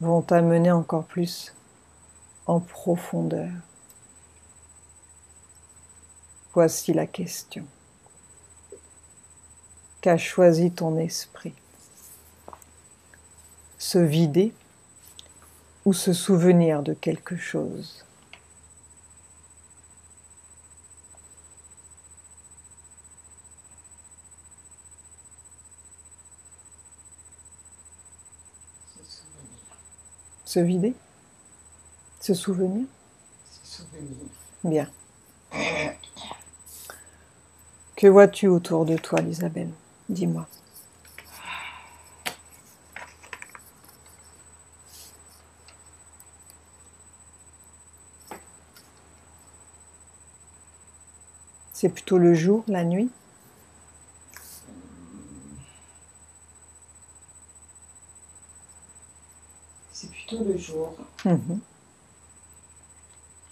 vont t'amener encore plus en profondeur. Voici la question. Qu'a choisi ton esprit? Se vider ou se souvenir de quelque chose? Se vider? Se souvenir? Se souvenir. Bien. Que vois-tu autour de toi, Isabelle? Dis-moi. C'est plutôt le jour, la nuit? C'est plutôt le jour. Mmh.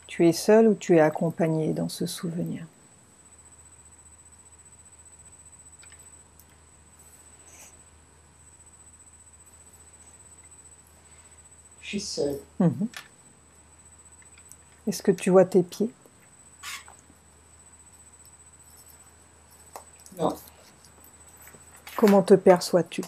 Tu es seule ou tu es accompagnée dans ce souvenir? Je suis seule. Mmh. Est-ce que tu vois tes pieds? Non. Comment te perçois-tu?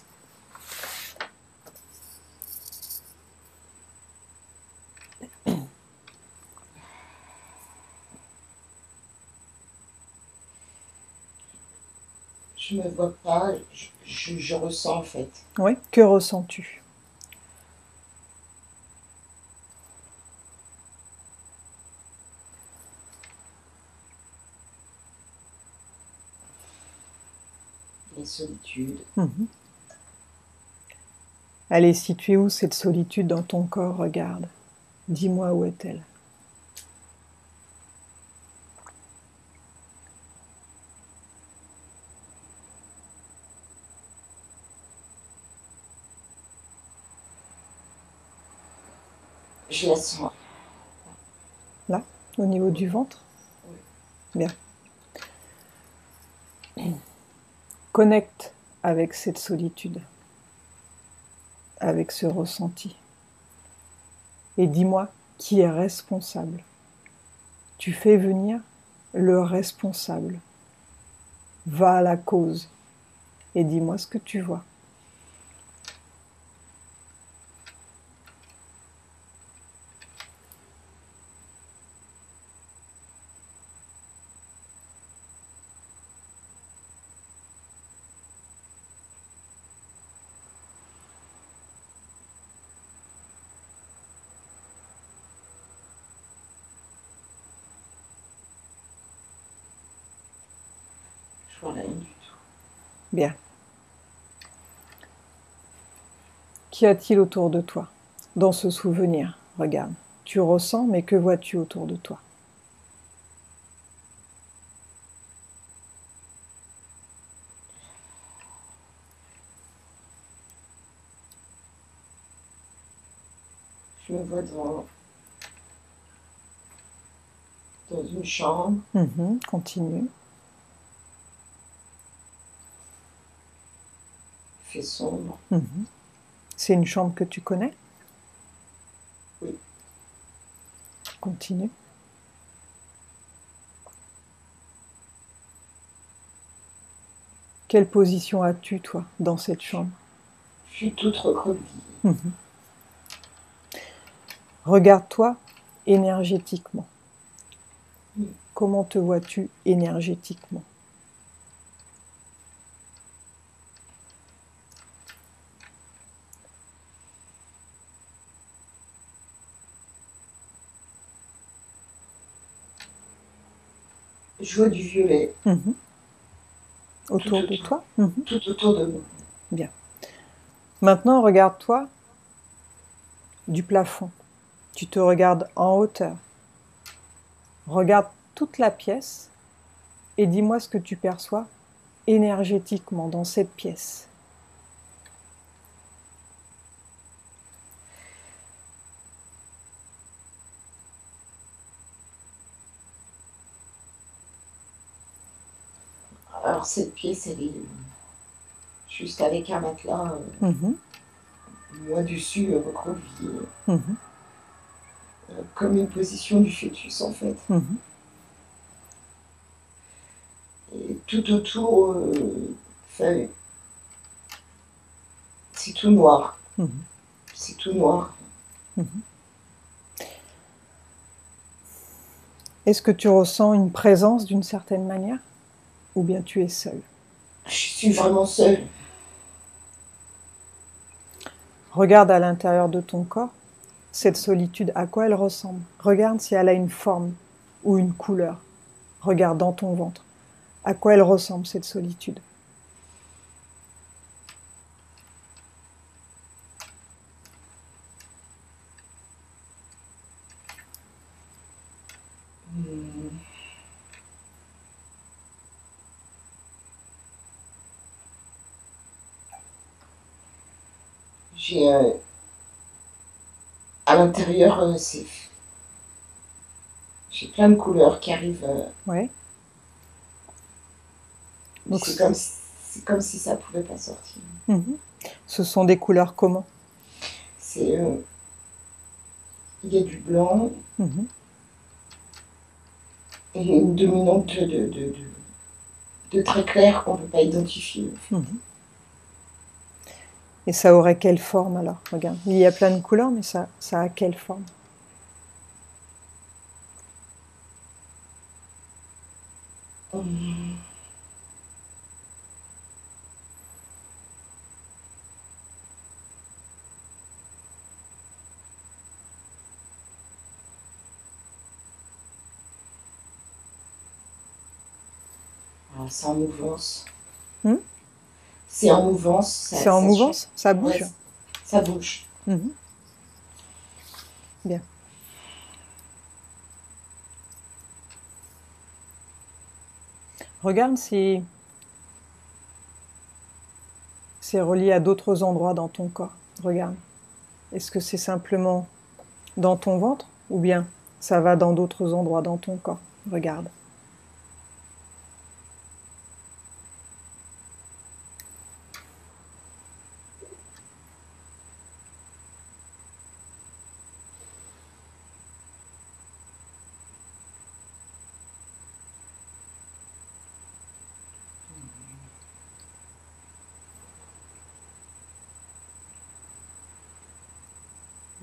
Je ne me vois pas, je ressens en fait. Oui. Que ressens-tu? La solitude. Mmh. Elle est située où, cette solitude, dans ton corps? Regarde. Dis-moi, où est-elle? Je la sens. Là, au niveau du ventre? Oui. Bien. Connecte avec cette solitude, avec ce ressenti. Et dis-moi, qui est responsable? Tu fais venir le responsable. Va à la cause et dis-moi ce que tu vois. Je vois rien du tout. Bien. Qu'y a-t-il autour de toi, dans ce souvenir? Regarde, tu ressens, mais que vois-tu autour de toi? Je me vois dans une chambre. Continue. Il fait sombre. C'est une chambre que tu connais? Oui. Continue. Quelle position as-tu, toi, dans cette chambre? Je suis toute recroquevillée. Regarde-toi énergétiquement. Oui. Comment te vois-tu énergétiquement? Je vois du violet. Autour de toi? Tout autour de moi. Bien. Maintenant, regarde-toi du plafond. Tu te regardes en hauteur. Regarde toute la pièce et dis-moi ce que tu perçois énergétiquement dans cette pièce. Alors cette pièce, elle est juste avec un matelas. moi dessus recroquevillé, Mhm. comme une position du fœtus en fait. Mhm. Et tout autour, enfin, c'est tout noir. Mhm. C'est tout noir. Mhm. Est-ce que tu ressens une présence d'une certaine manière? Ou bien tu es seul? Je suis vraiment seule. Regarde à l'intérieur de ton corps. Cette solitude, à quoi elle ressemble? Regarde si elle a une forme ou une couleur. Regarde dans ton ventre. À quoi elle ressemble, cette solitude? J'ai à l'intérieur, j'ai plein de couleurs qui arrivent. Ouais. Donc, C'est comme si ça pouvait pas sortir. Ce sont des couleurs comment? C'est il y a du blanc et une dominante de très clair qu'on ne peut pas identifier. Et ça aurait quelle forme alors? Regarde, il y a plein de couleurs, mais ça a quelle forme? Alors, c'est en mouvance. Hmm? C'est en mouvance. C'est en mouvance? Ça bouge? Ouais, ça bouge. Bien. Regarde si c'est relié à d'autres endroits dans ton corps. Regarde. Est-ce que c'est simplement dans ton ventre ou bien ça va dans d'autres endroits dans ton corps? Regarde.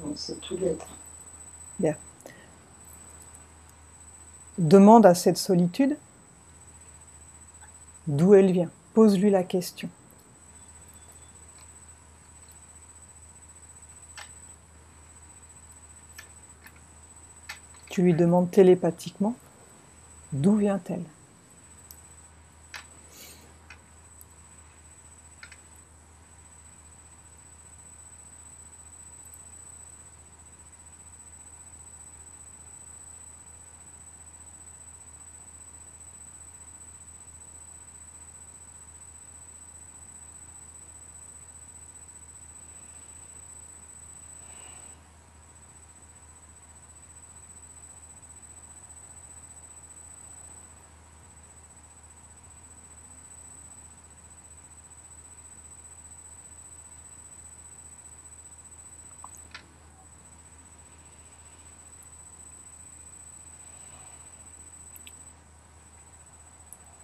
Non, c'est tout l'être. Bien. Demande à cette solitude d'où elle vient. Pose-lui la question. Tu lui demandes télépathiquement d'où vient-elle?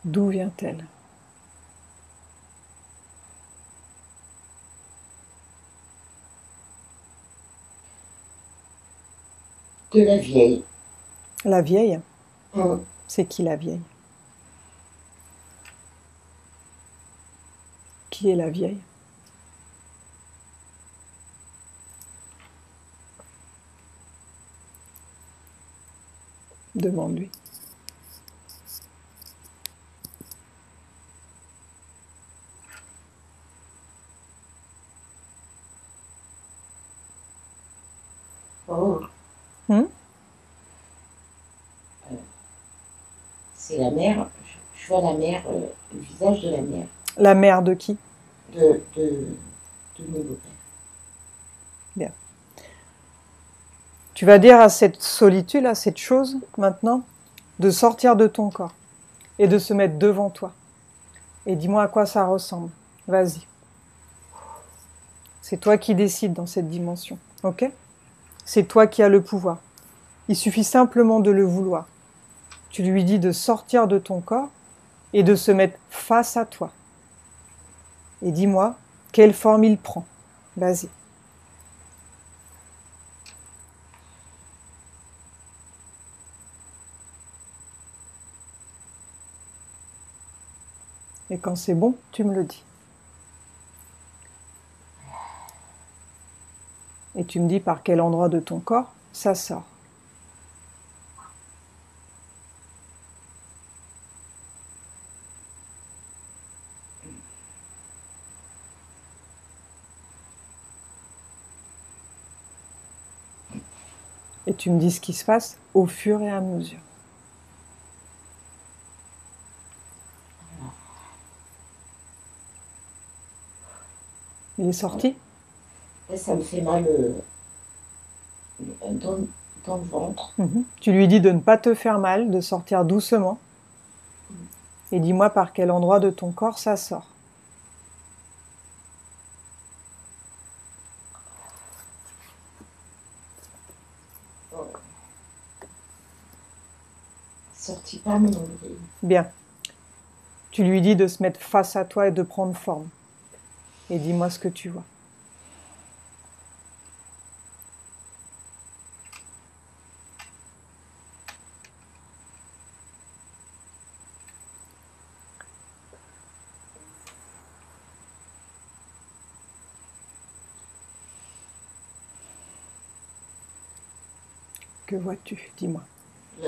D'où vient-elle? De la vieille. La vieille? Hum. C'est qui la vieille? Qui est la vieille? Demande-lui. Oh. C'est la mère. Je vois la mère, le visage de la mère. La mère de qui? De mon beau-père. Bien. Tu vas dire à cette solitude, à cette chose, maintenant, de sortir de ton corps et de se mettre devant toi. Et dis-moi à quoi ça ressemble. Vas-y. C'est toi qui décides dans cette dimension, ok? C'est toi qui as le pouvoir. Il suffit simplement de le vouloir. Tu lui dis de sortir de ton corps et de se mettre face à toi. Et dis-moi, quelle forme il prend? Vas-y. Et quand c'est bon, tu me le dis. Et tu me dis par quel endroit de ton corps ça sort. Et tu me dis ce qui se passe au fur et à mesure. Il est sorti? Là, ça me fait mal dans le ventre. Tu lui dis de ne pas te faire mal, de sortir doucement. Et dis-moi par quel endroit de ton corps ça sort. Sorti par mon nombril. Bien. Tu lui dis de se mettre face à toi et de prendre forme. Et dis-moi ce que tu vois. Que vois-tu? Dis-moi.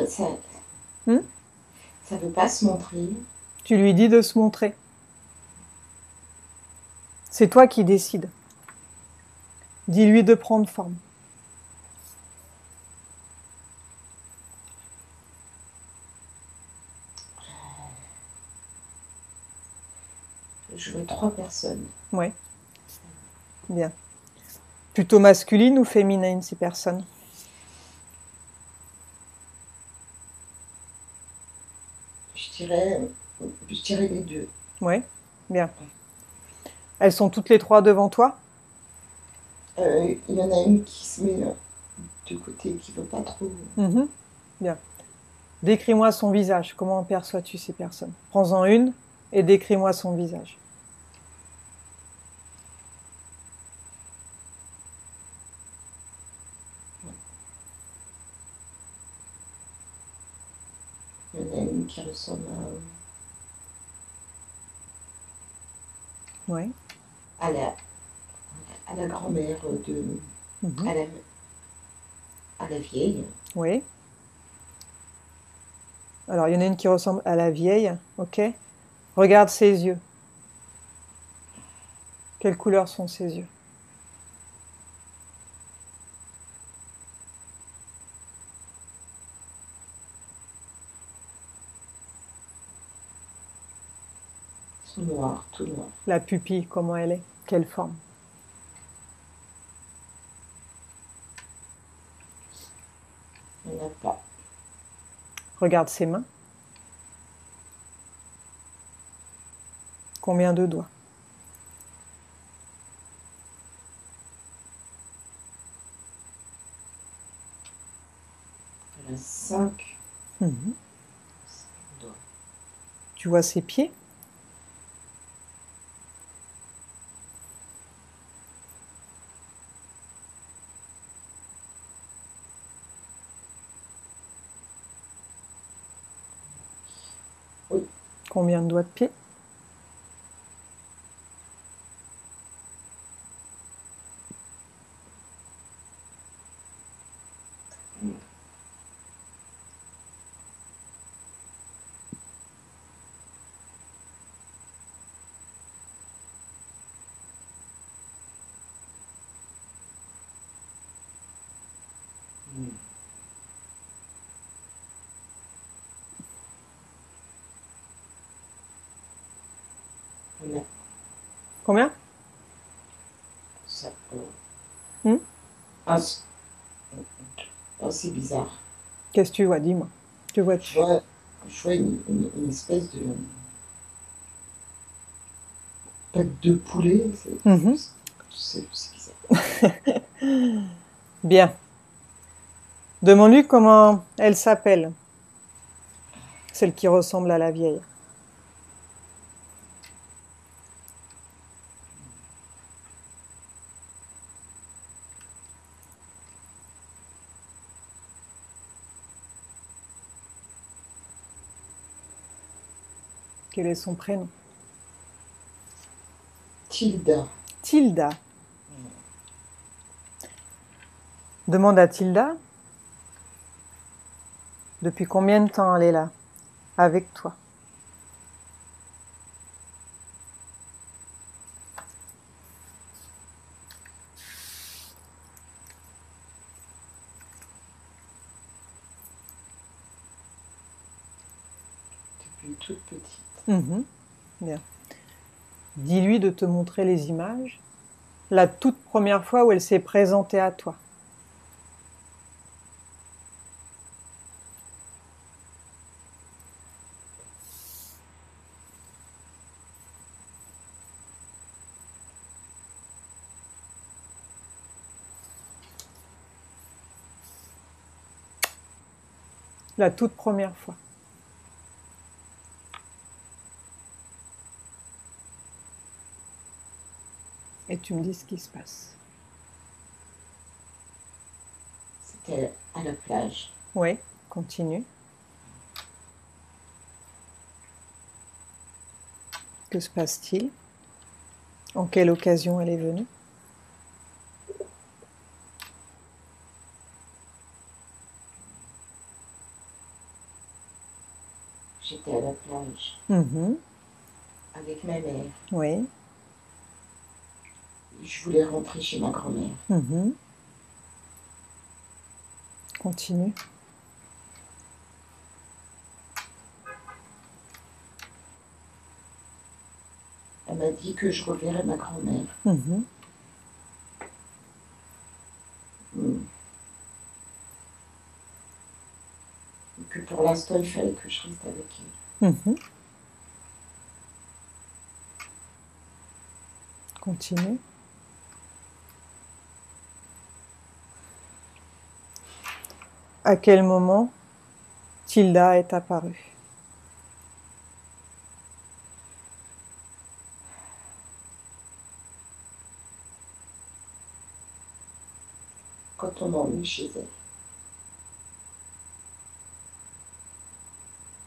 Ça veut pas se montrer. Tu lui dis de se montrer. C'est toi qui décides. Dis-lui de prendre forme. Je veux 3 personnes. Oui. Bien. Plutôt masculine ou féminine, ces personnes? Je dirais les 2. Oui. Bien. Elles sont toutes les 3 devant toi? Il y en a une qui se met de côté, qui veut pas trop. Bien. Décris-moi son visage. Comment perçois-tu ces personnes? Prends-en une et décris-moi son visage. Il y en a une qui ressemble Oui. à la grand-mère à la vieille. Oui. Alors, il y en a une qui ressemble à la vieille, ok? Regarde ses yeux. Quelle couleur sont ses yeux? Ils sont noirs, tout noir. La pupille, comment elle est? Quelle forme? Il n'y en a pas. Regarde ses mains. Combien de doigts? Il y en a 5. Doigts. Tu vois ses pieds? Oui. Combien de doigts de pied? Il y en a. Combien? Ça, c'est bizarre. Qu'est-ce que tu vois? Dis-moi. Que vois-tu? Je vois une espèce de poulet c'est bizarre. Bien. Demande-lui comment elle s'appelle, celle qui ressemble à la vieille. Quel est son prénom? Tilda. Tilda. Demande à Tilda depuis combien de temps elle est là, avec toi. Depuis toute petite. Bien. Dis-lui de te montrer les images, la toute première fois où elle s'est présentée à toi. La toute première fois. Et tu me dis ce qui se passe. C'était à la plage. Oui, continue. Que se passe-t-il? En quelle occasion elle est venue? J'étais à la plage avec ma mère. Oui. Je voulais rentrer chez ma grand-mère. Continue. Elle m'a dit que je reverrais ma grand-mère. Et que pour l'instant, il fallait que je reste avec elle. Continue. À quel moment Tilda est apparue? Quand on m'a emmenée chez elle.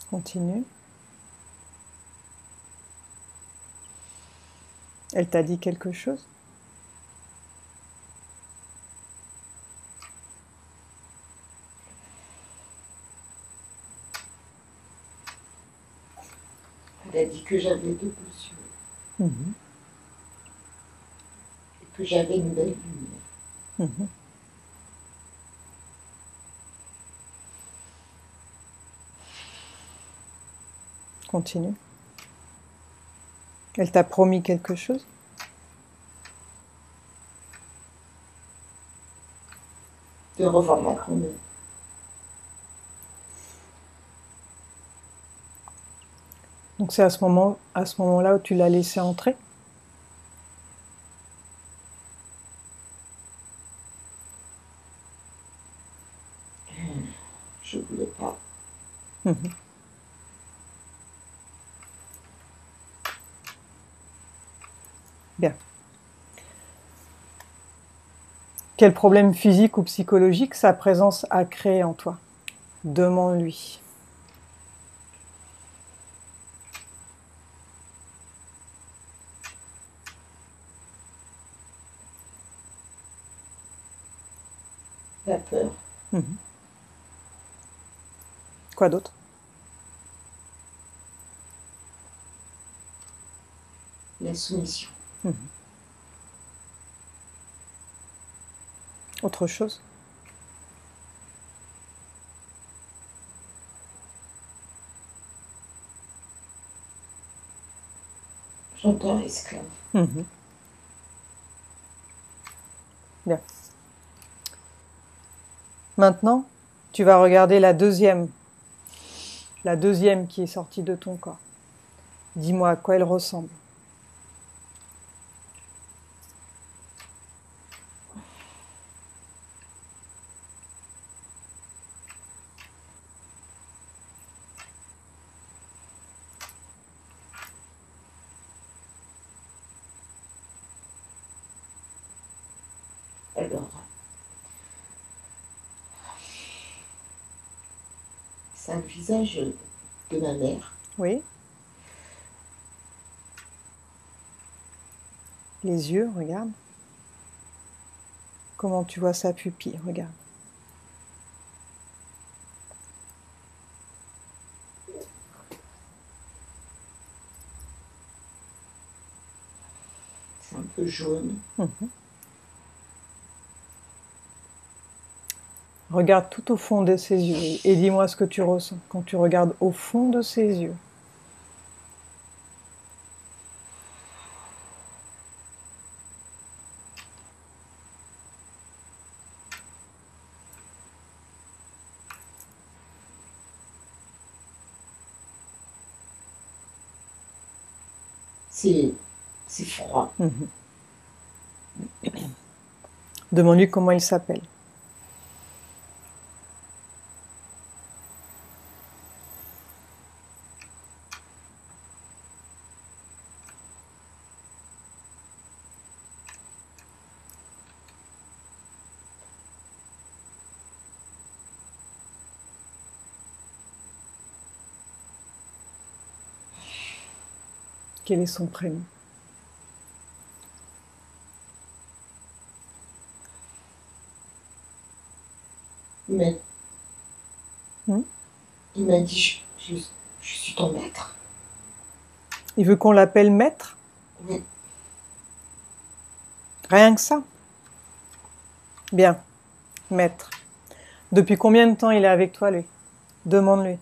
Continue. Elle t'a dit quelque chose? Elle a dit que j'avais de beaux yeux. Et que j'avais une belle lumière. Continue. Elle t'a promis quelque chose? De revoir ma grand-mère. Donc c'est à ce moment-là où tu l'as laissée entrer? Je voulais pas. Bien. Quel problème physique ou psychologique sa présence a créé en toi? Demande-lui. La peur. Quoi d'autre? La soumission. Autre chose? J'entends esclave. Bien. Maintenant, tu vas regarder la deuxième qui est sortie de ton corps. Dis-moi à quoi elle ressemble. Alors, c'est un visage de ma mère. Oui. Les yeux, regarde. Comment tu vois sa pupille, regarde. C'est un peu jaune. Regarde tout au fond de ses yeux et dis-moi ce que tu ressens quand tu regardes au fond de ses yeux. C'est froid. Demande-lui comment il s'appelle. Quel est son prénom? Mais Hmm? il m'a dit, je suis ton maître. Il veut qu'on l'appelle maître? Oui. Rien que ça? Bien, maître. Depuis combien de temps il est avec toi, lui? Demande-lui.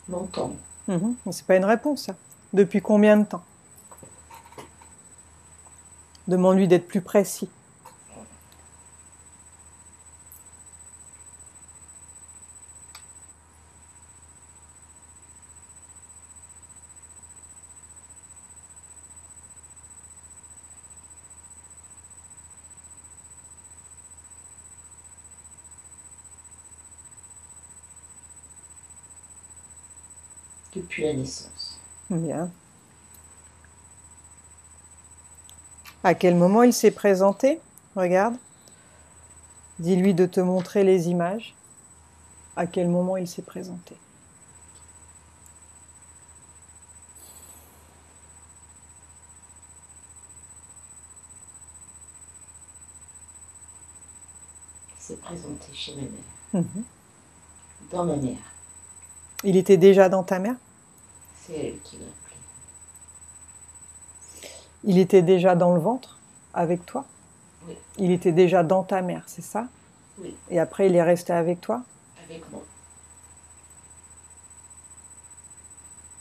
Longtemps. Mais c'est pas une réponse, ça. Depuis combien de temps? Demande-lui d'être plus précis. Depuis la naissance. Bien. À quel moment il s'est présenté? Regarde. Dis-lui de te montrer les images. À quel moment il s'est présenté? Il s'est présenté chez ma mère. Dans ma mère. Il était déjà dans ta mère? C'est elle qui l'a appelé. Il était déjà dans le ventre avec toi? Oui. Il était déjà dans ta mère, c'est ça? Oui. Et après, il est resté avec toi? Avec moi.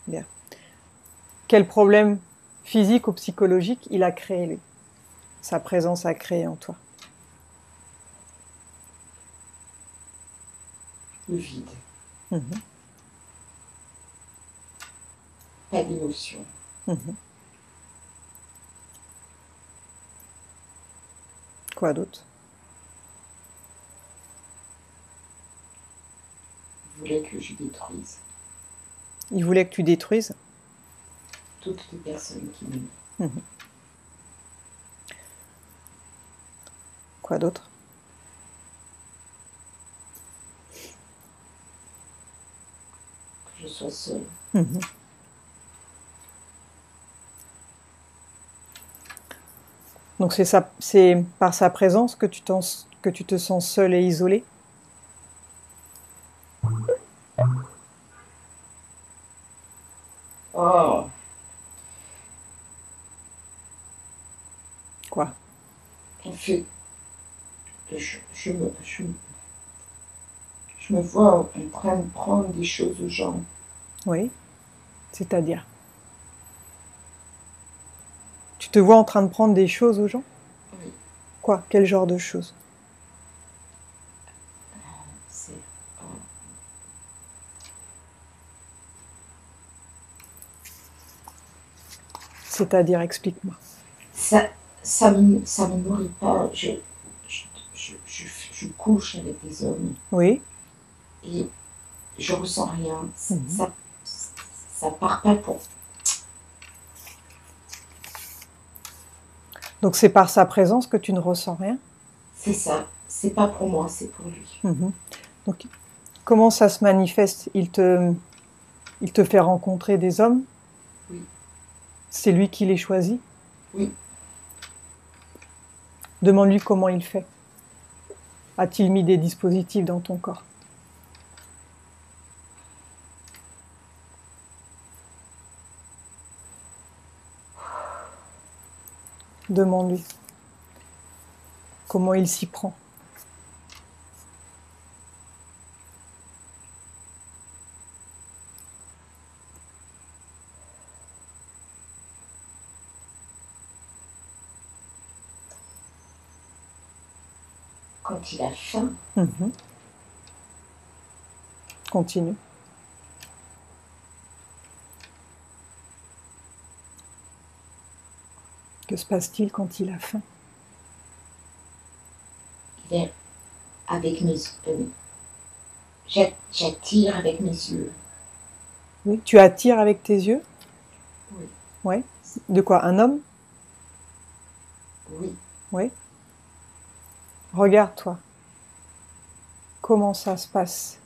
Bien. Quel problème physique ou psychologique il a créé, lui? Sa présence a créé en toi? Le vide. Pas d'émotion. Quoi d'autre? Il voulait que je détruise Il voulait que tu détruises? toutes les personnes qui m'aimaient. Quoi d'autre? Que je sois seule. Donc c'est par sa présence que tu te sens seule et isolée? Oh, Quoi? en fait, je me vois en train de prendre des choses aux gens. Oui. C'est-à-dire? Tu te vois en train de prendre des choses aux gens? Oui. Quoi? Quel genre de choses? C'est C'est-à-dire, explique-moi. Ça me nourrit pas. Je couche avec des hommes Oui. et je ressens rien. Mhm. Ça part pas pour. Donc c'est par sa présence que tu ne ressens rien? C'est ça. C'est pas pour moi, c'est pour lui. Mhm. Donc comment ça se manifeste? Il te fait rencontrer des hommes? Oui. C'est lui qui les choisit? Oui. Demande-lui comment il fait. A-t-il mis des dispositifs dans ton corps? Demande-lui comment il s'y prend. Quand il a faim. Mhm. Continue. Que se passe-t-il quand il a faim? Il est avec mes yeux. J'attire avec mes yeux. Oui. Tu attires avec tes yeux? Oui. Ouais. De quoi? Un homme? Oui. Oui. Regarde-toi. Comment ça se passe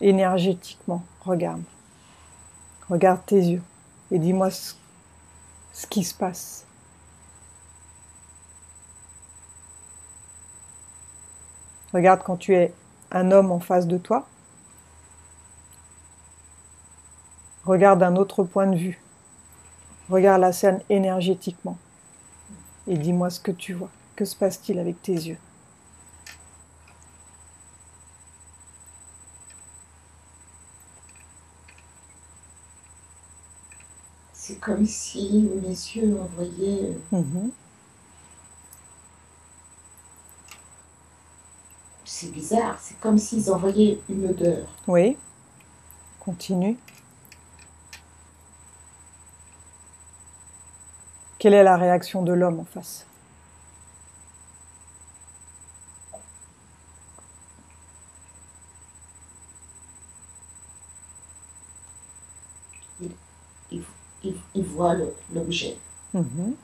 énergétiquement? Regarde. Regarde tes yeux et dis-moi ce qui se passe. Regarde quand tu es un homme en face de toi. Regarde d'un autre point de vue. Regarde la scène énergétiquement. Et dis-moi ce que tu vois. Que se passe-t-il avec tes yeux? C'est comme si mes yeux envoyaient. C'est bizarre, c'est comme s'ils envoyaient une odeur. Oui. Continue. Quelle est la réaction de l'homme en face? Il voit l'objet. Mhm.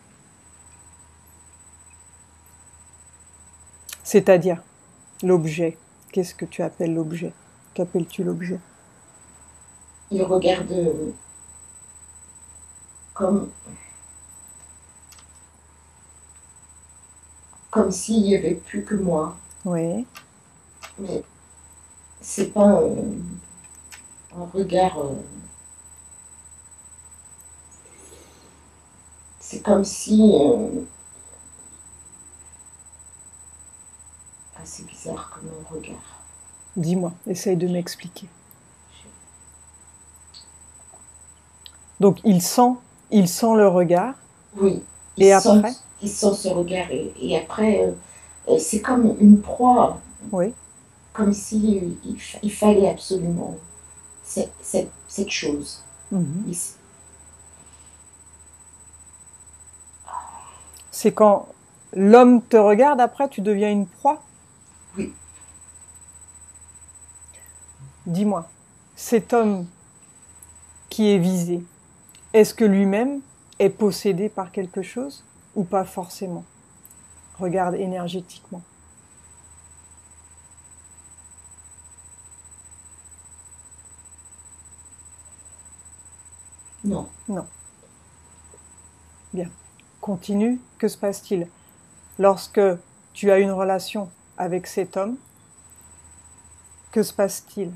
C'est-à-dire, l'objet. Qu'est-ce que tu appelles l'objet? Qu'appelles-tu l'objet? Il regarde comme s'il n'y avait plus que moi. Oui. Mais c'est pas un regard. C'est comme si. C'est bizarre comme un regard. Dis-moi, essaye de m'expliquer. Donc il sent le regard. Oui. Et après? Il sent ce regard et après, c'est comme une proie. Oui. Comme si il fallait absolument cette chose. Mhm. C'est quand l'homme te regarde, après tu deviens une proie? Oui. Dis-moi, cet homme qui est visé, est-ce que lui-même est possédé par quelque chose ou pas forcément? Regarde énergétiquement. Non. Non. Bien. Continue. Que se passe-t-il lorsque tu as une relation avec cet homme? Que se passe-t-il?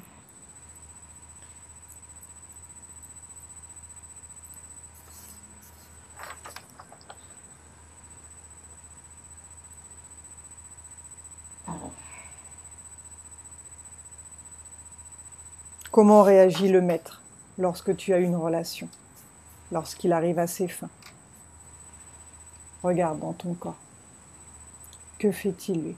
Comment réagit le maître lorsque tu as une relation, lorsqu'il arrive à ses fins? Regarde dans ton corps. Que fait-il, lui?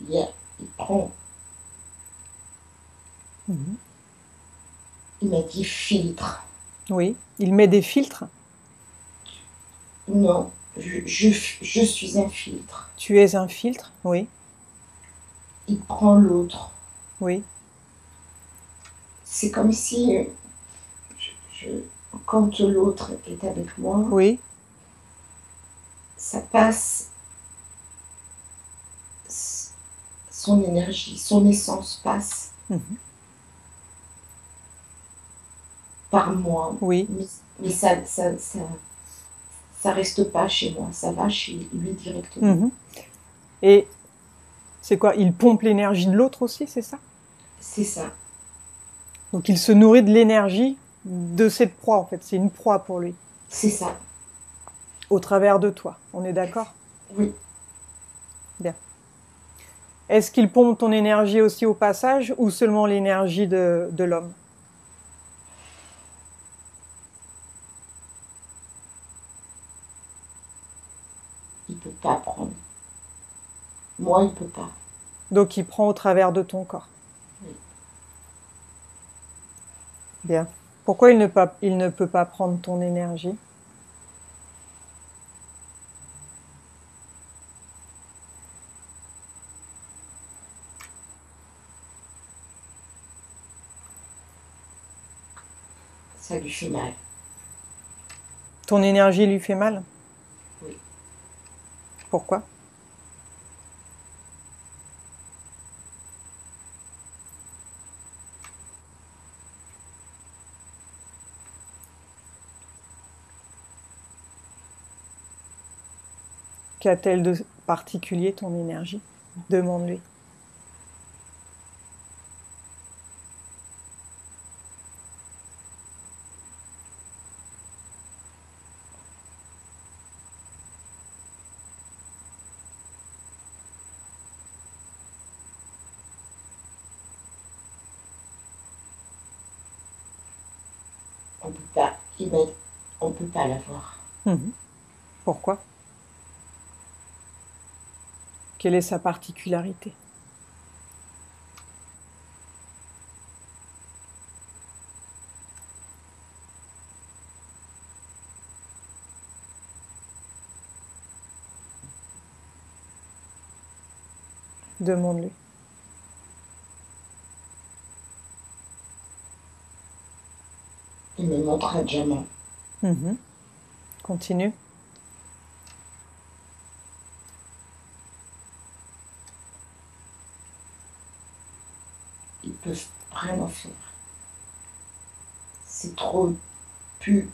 il prend, il m'a dit filtre. Oui, il met des filtres. Non, je suis un filtre. Tu es un filtre, oui, Il prend l'autre. oui, C'est comme si, quand l'autre est avec moi, oui, ça passe, son énergie, son essence passe par moi. oui. Mais ça reste pas chez moi, ça va chez lui directement. Et c'est quoi? Il pompe l'énergie de l'autre aussi, c'est ça? C'est ça. Donc il se nourrit de l'énergie de cette proie, en fait. C'est une proie pour lui. C'est ça. Au travers de toi. On est d'accord? Oui. Bien. Est-ce qu'il pompe ton énergie aussi au passage ou seulement l'énergie de l'homme? Il peut pas prendre. Moi, il peut pas. Donc il prend au travers de ton corps. Oui. Bien. Pourquoi il ne peut pas prendre ton énergie? Ça lui fait mal. Ton énergie lui fait mal? Oui. Pourquoi? Qu'a-t-elle de particulier ton énergie? Demande-lui. On peut pas. On peut pas l'avoir. Pourquoi? Quelle est sa particularité? Demande-lui. Il me montre un diamant. Continue. Ils peuvent rien en faire. C'est trop pur.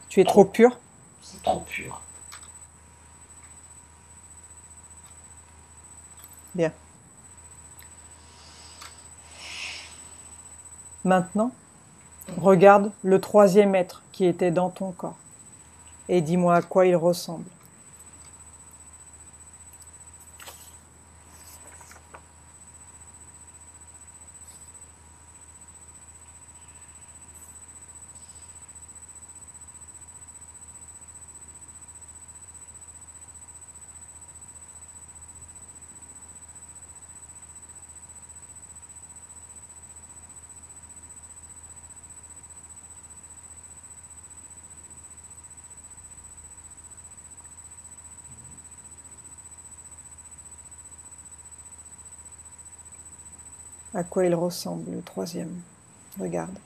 Tu es trop pur? C'est trop pur. Bien. Maintenant, regarde le troisième être qui était dans ton corps et dis-moi à quoi il ressemble. À quoi il ressemble, le troisième? Regarde.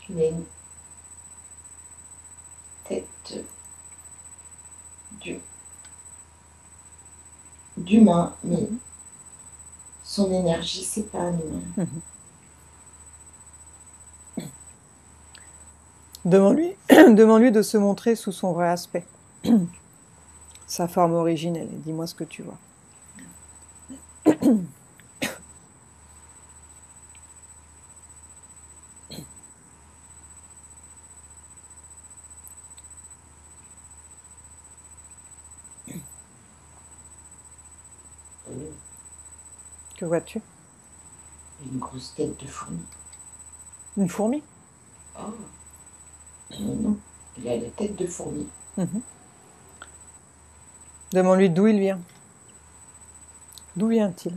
Il a une tête d'humain, mais son énergie, c'est pas un humain. Demande-lui de se montrer sous son vrai aspect, sa forme originelle. Dis-moi ce que tu vois. Que vois-tu? Une grosse tête de fourmi. Une fourmi. Ah, mais non, il a la tête de fourmi. Mhm. Demande-lui d'où il vient. D'où vient-il?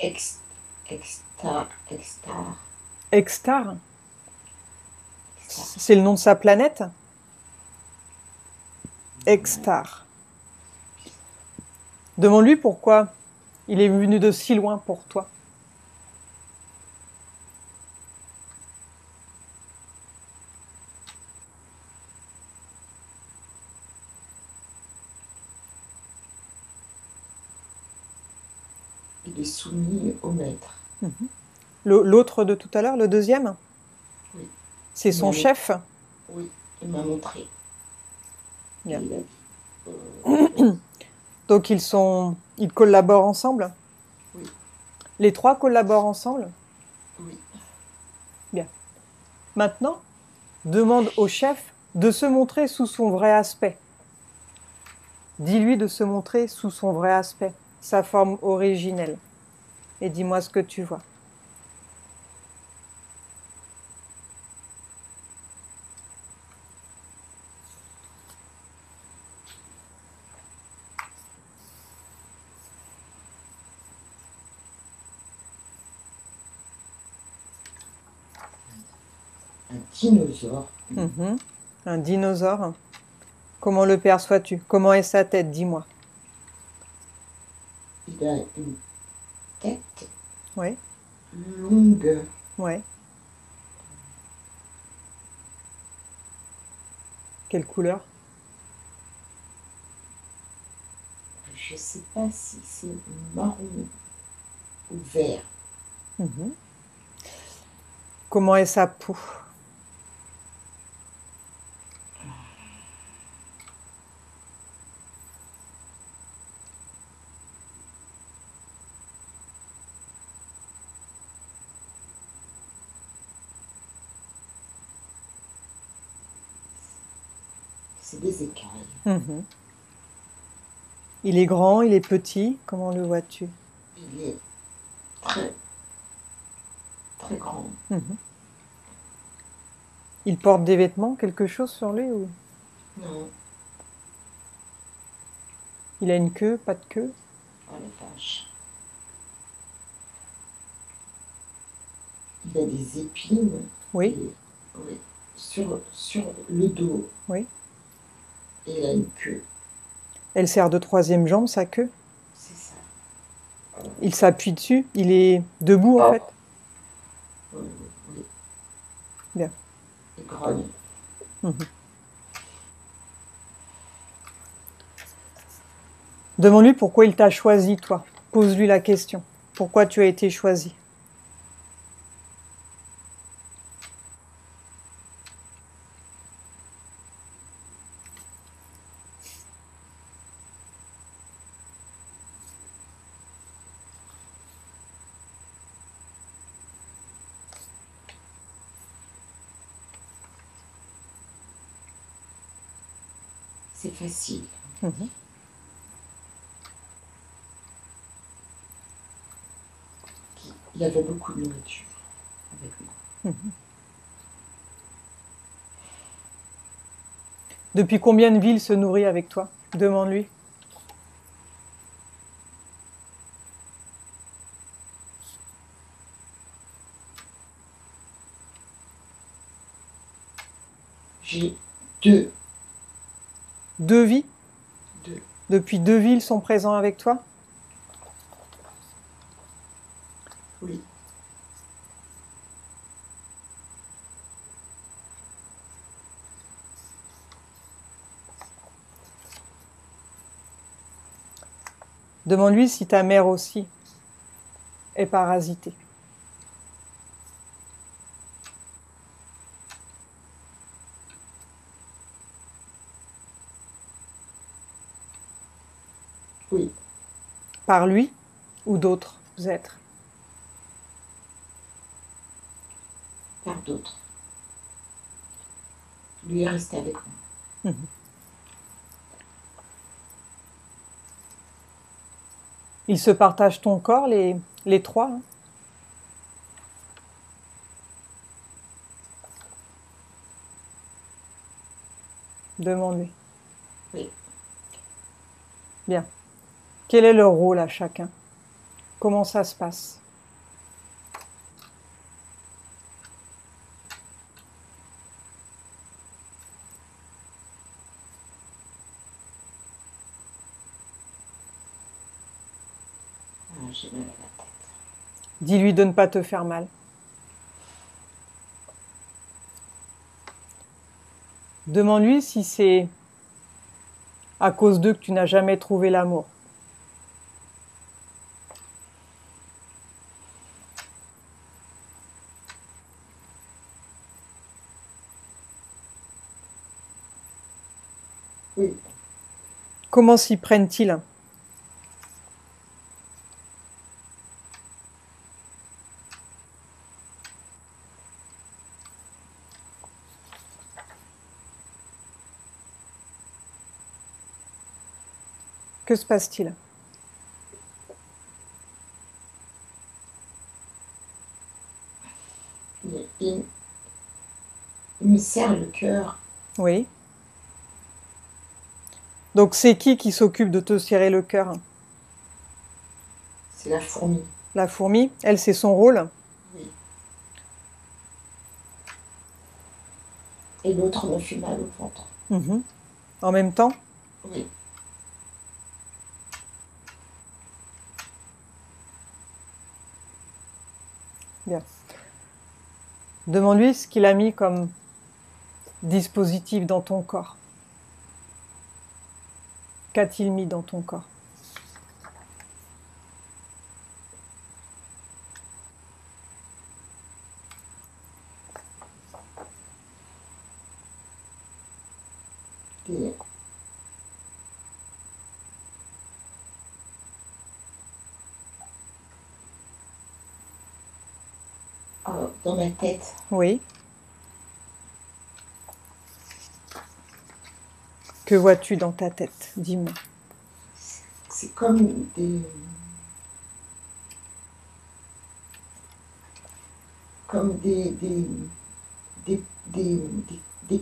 Ex, extar, extar, Extar, extar. c'est le nom de sa planète? Extar. Demande-lui pourquoi il est venu de si loin pour toi. Il est soumis au maître. Mhm. L'autre de tout à l'heure, le deuxième? Oui. C'est son Oui. chef? Oui, il m'a montré. Bien. Il a dit, Donc ils collaborent ensemble? oui, Les trois collaborent ensemble? oui. Bien. Maintenant, demande au chef de se montrer sous son vrai aspect. Dis-lui de se montrer sous son vrai aspect, sa forme originelle. Et dis-moi ce que tu vois. Un dinosaure. Mhm. Un dinosaure. Comment le perçois-tu? Comment est sa tête? Dis-moi. Il a une tête Oui, longue. ouais. Quelle couleur? Je ne sais pas si c'est marron ou vert. Mhm. Comment est sa peau? C'est des écailles. Mhm. Il est grand, il est petit. Comment le vois-tu? Il est très, très grand. Mhm. Il porte des vêtements, quelque chose sur lui ou Non, il a une queue, pas de queue? oh la vache. Il a des épines. Oui, Et, oui, sur le dos. oui. Et il a une queue. Elle sert de troisième jambe, sa queue. C'est ça. Il s'appuie dessus. Il est debout en Oh. fait. Oui, oui, oui. Bien. Il grogne. Mhm. Demande-lui pourquoi il t'a choisi, toi. Pose-lui la question. Pourquoi tu as été choisi? C'est facile. Mhm. Il avait beaucoup de nourriture avec moi. Mhm. Depuis combien de villes se nourrit avec toi? Demande-lui. J'ai deux. Deux vies? Deux. Depuis deux villes sont présents avec toi? Oui. Demande-lui si ta mère aussi est parasitée. Oui. Par lui ou d'autres êtres? par d'autres. Lui est resté avec moi. Ils se partagent ton corps, les trois, hein? Demande-lui. Oui. Bien. Quel est leur rôle à chacun? Comment ça se passe? J'ai mal à la tête. Dis-lui de ne pas te faire mal. Demande-lui si c'est à cause d'eux que tu n'as jamais trouvé l'amour. Oui. Comment s'y prennent-ils? Que se passe-t-il? Il me serre le cœur. Oui. Donc c'est qui s'occupe de te serrer le cœur? C'est la fourmi. La fourmi, elle, c'est son rôle? Oui. Et l'autre me fait mal au ventre. En même temps? Oui. Bien. Demande-lui ce qu'il a mis comme dispositif dans ton corps. Qu'a-t-il mis dans ton corps? Et dans ma tête. Oui. Que vois-tu dans ta tête? Dis-moi. C'est comme des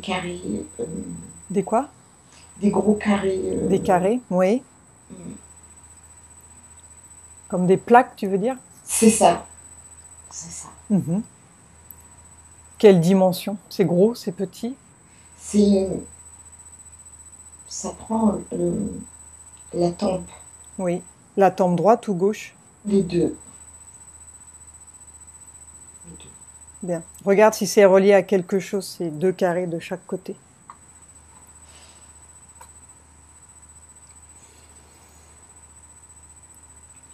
carrés. Des quoi? Des gros carrés. Des carrés, oui. Comme des plaques, tu veux dire? C'est ça. C'est ça. Quelle dimension? C'est gros, c'est petit? Ça prend la tempe. Oui. La tempe droite ou gauche? Les deux. Bien. Regarde si c'est relié à quelque chose, ces deux carrés de chaque côté.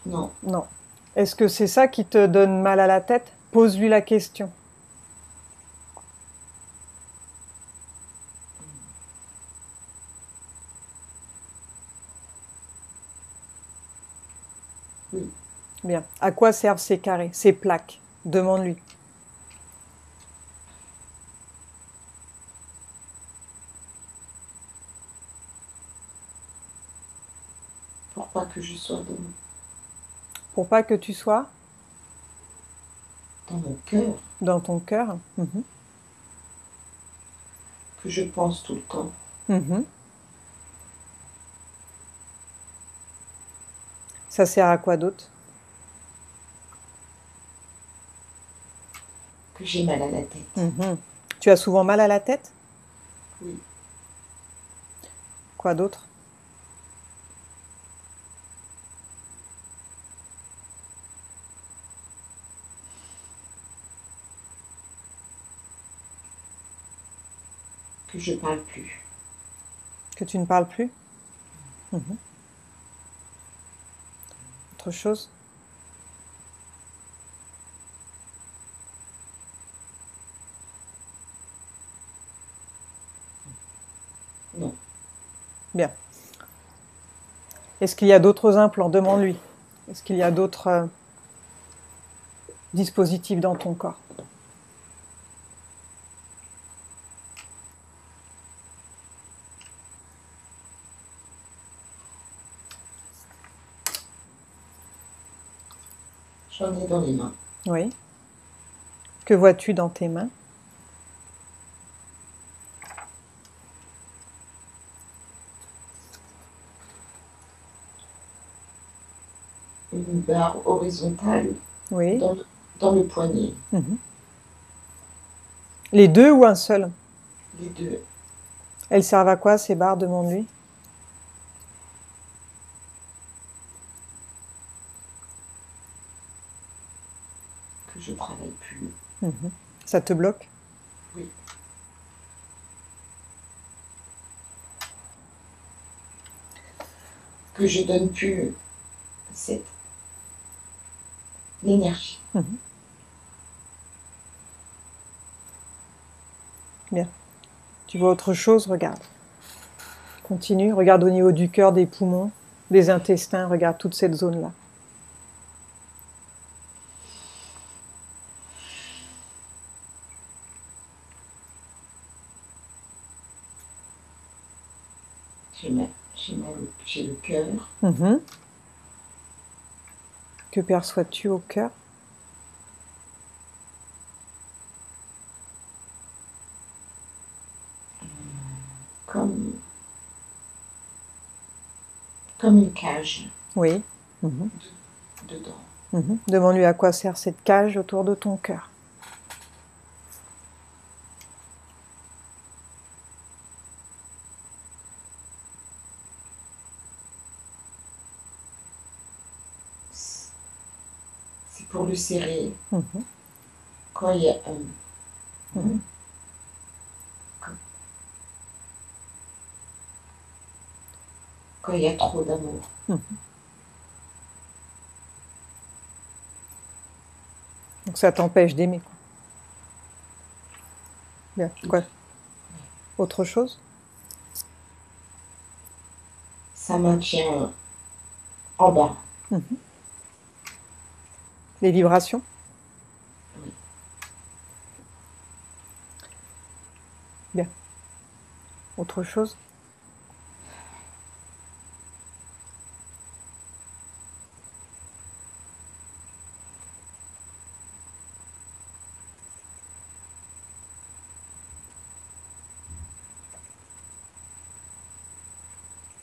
Non. Non. Est-ce que c'est ça qui te donne mal à la tête? Pose-lui la question. Oui. Bien. À quoi servent ces carrés, ces plaques? Demande-lui. Pour pas que je sois Pour pas que tu sois dans mon cœur. dans ton cœur. Que je pense tout le temps. Ça sert à quoi d'autre? Que j'ai mal à la tête. Tu as souvent mal à la tête? Oui. Quoi d'autre? Que je parle plus. Que tu ne parles plus? Autre chose? Non. Bien. Est-ce qu'il y a d'autres implants? Demande-lui. Est-ce qu'il y a d'autres dispositifs dans ton corps? J'en ai dans les mains. Oui. Que vois-tu dans tes mains? Une barre horizontale Oui. dans le poignet. Mhm. Les deux ou un seul? Les deux. Elles servent à quoi ces barres? Demande-lui. Que je travaille plus. Mhm. Ça te bloque? Oui. Que je donne plus l'énergie. Mhm. Bien. Tu vois autre chose? Regarde. Continue. Regarde au niveau du cœur, des poumons, des intestins. Regarde toute cette zone-là. J'ai le cœur. Mhm. Que perçois-tu au cœur? Comme une cage. Oui. Mhm. Dedans. Mhm. Demande-lui à quoi sert cette cage autour de ton cœur. C'est pour le serrer. Mhm. Quand il y a Mhm. quand il y a trop d'amour. Mhm. Donc ça t'empêche d'aimer, quoi. Bien. Quoi? Autre chose? Ça maintient en bas. Mhm. Les vibrations? Oui. Bien. Autre chose?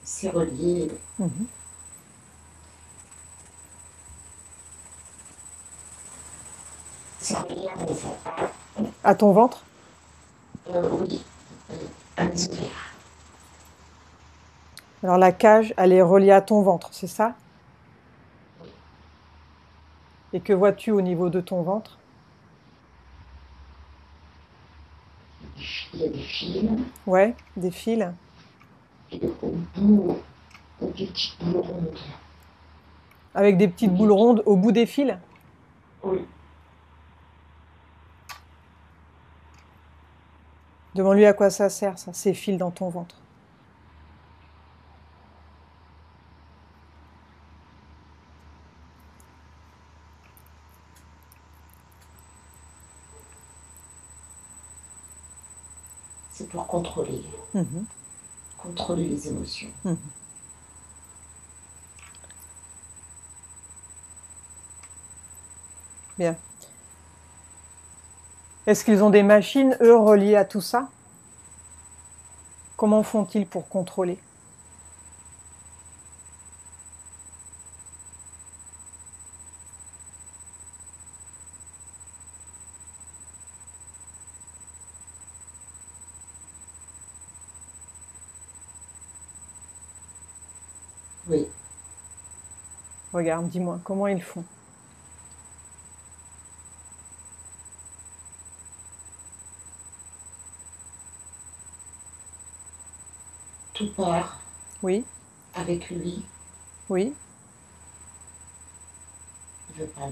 C'est relié. Mhm. C'est relié À ton ventre? oui. À mes ovaires. Alors la cage, elle est reliée à ton ventre, c'est ça? Et que vois-tu au niveau de ton ventre? Il y a des fils. Ouais, des fils. Et au bout, des petites boules rondes. Avec des petites boules rondes au bout des fils? Oui. Demande-lui à quoi ça sert, ça, ces fils dans ton ventre. C'est pour contrôler. Mhm. Contrôler les émotions. Mhm. Bien. Est-ce qu'ils ont des machines, eux, reliées à tout ça? Comment font-ils pour contrôler? Oui. Regarde, dis-moi, comment ils font? Tout part Oui, avec lui. oui. Il veut pas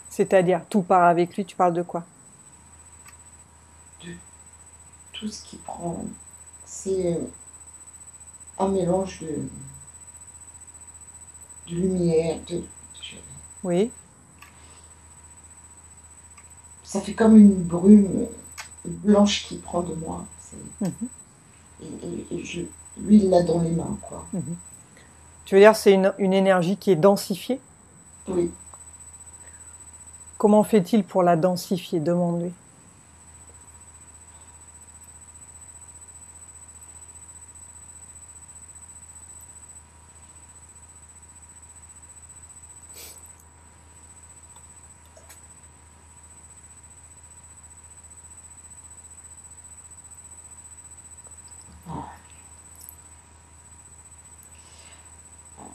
C'est-à-dire, tout part avec lui, tu parles de quoi? de tout ce qu'il prend. C'est un mélange de lumière, Oui. ça fait comme une brume blanche qui prend de moi. Mhm. Lui, il l'a dans les mains, quoi. Mhm. Tu veux dire, c'est une énergie qui est densifiée? Oui. Comment fait-il pour la densifier? Demande-lui.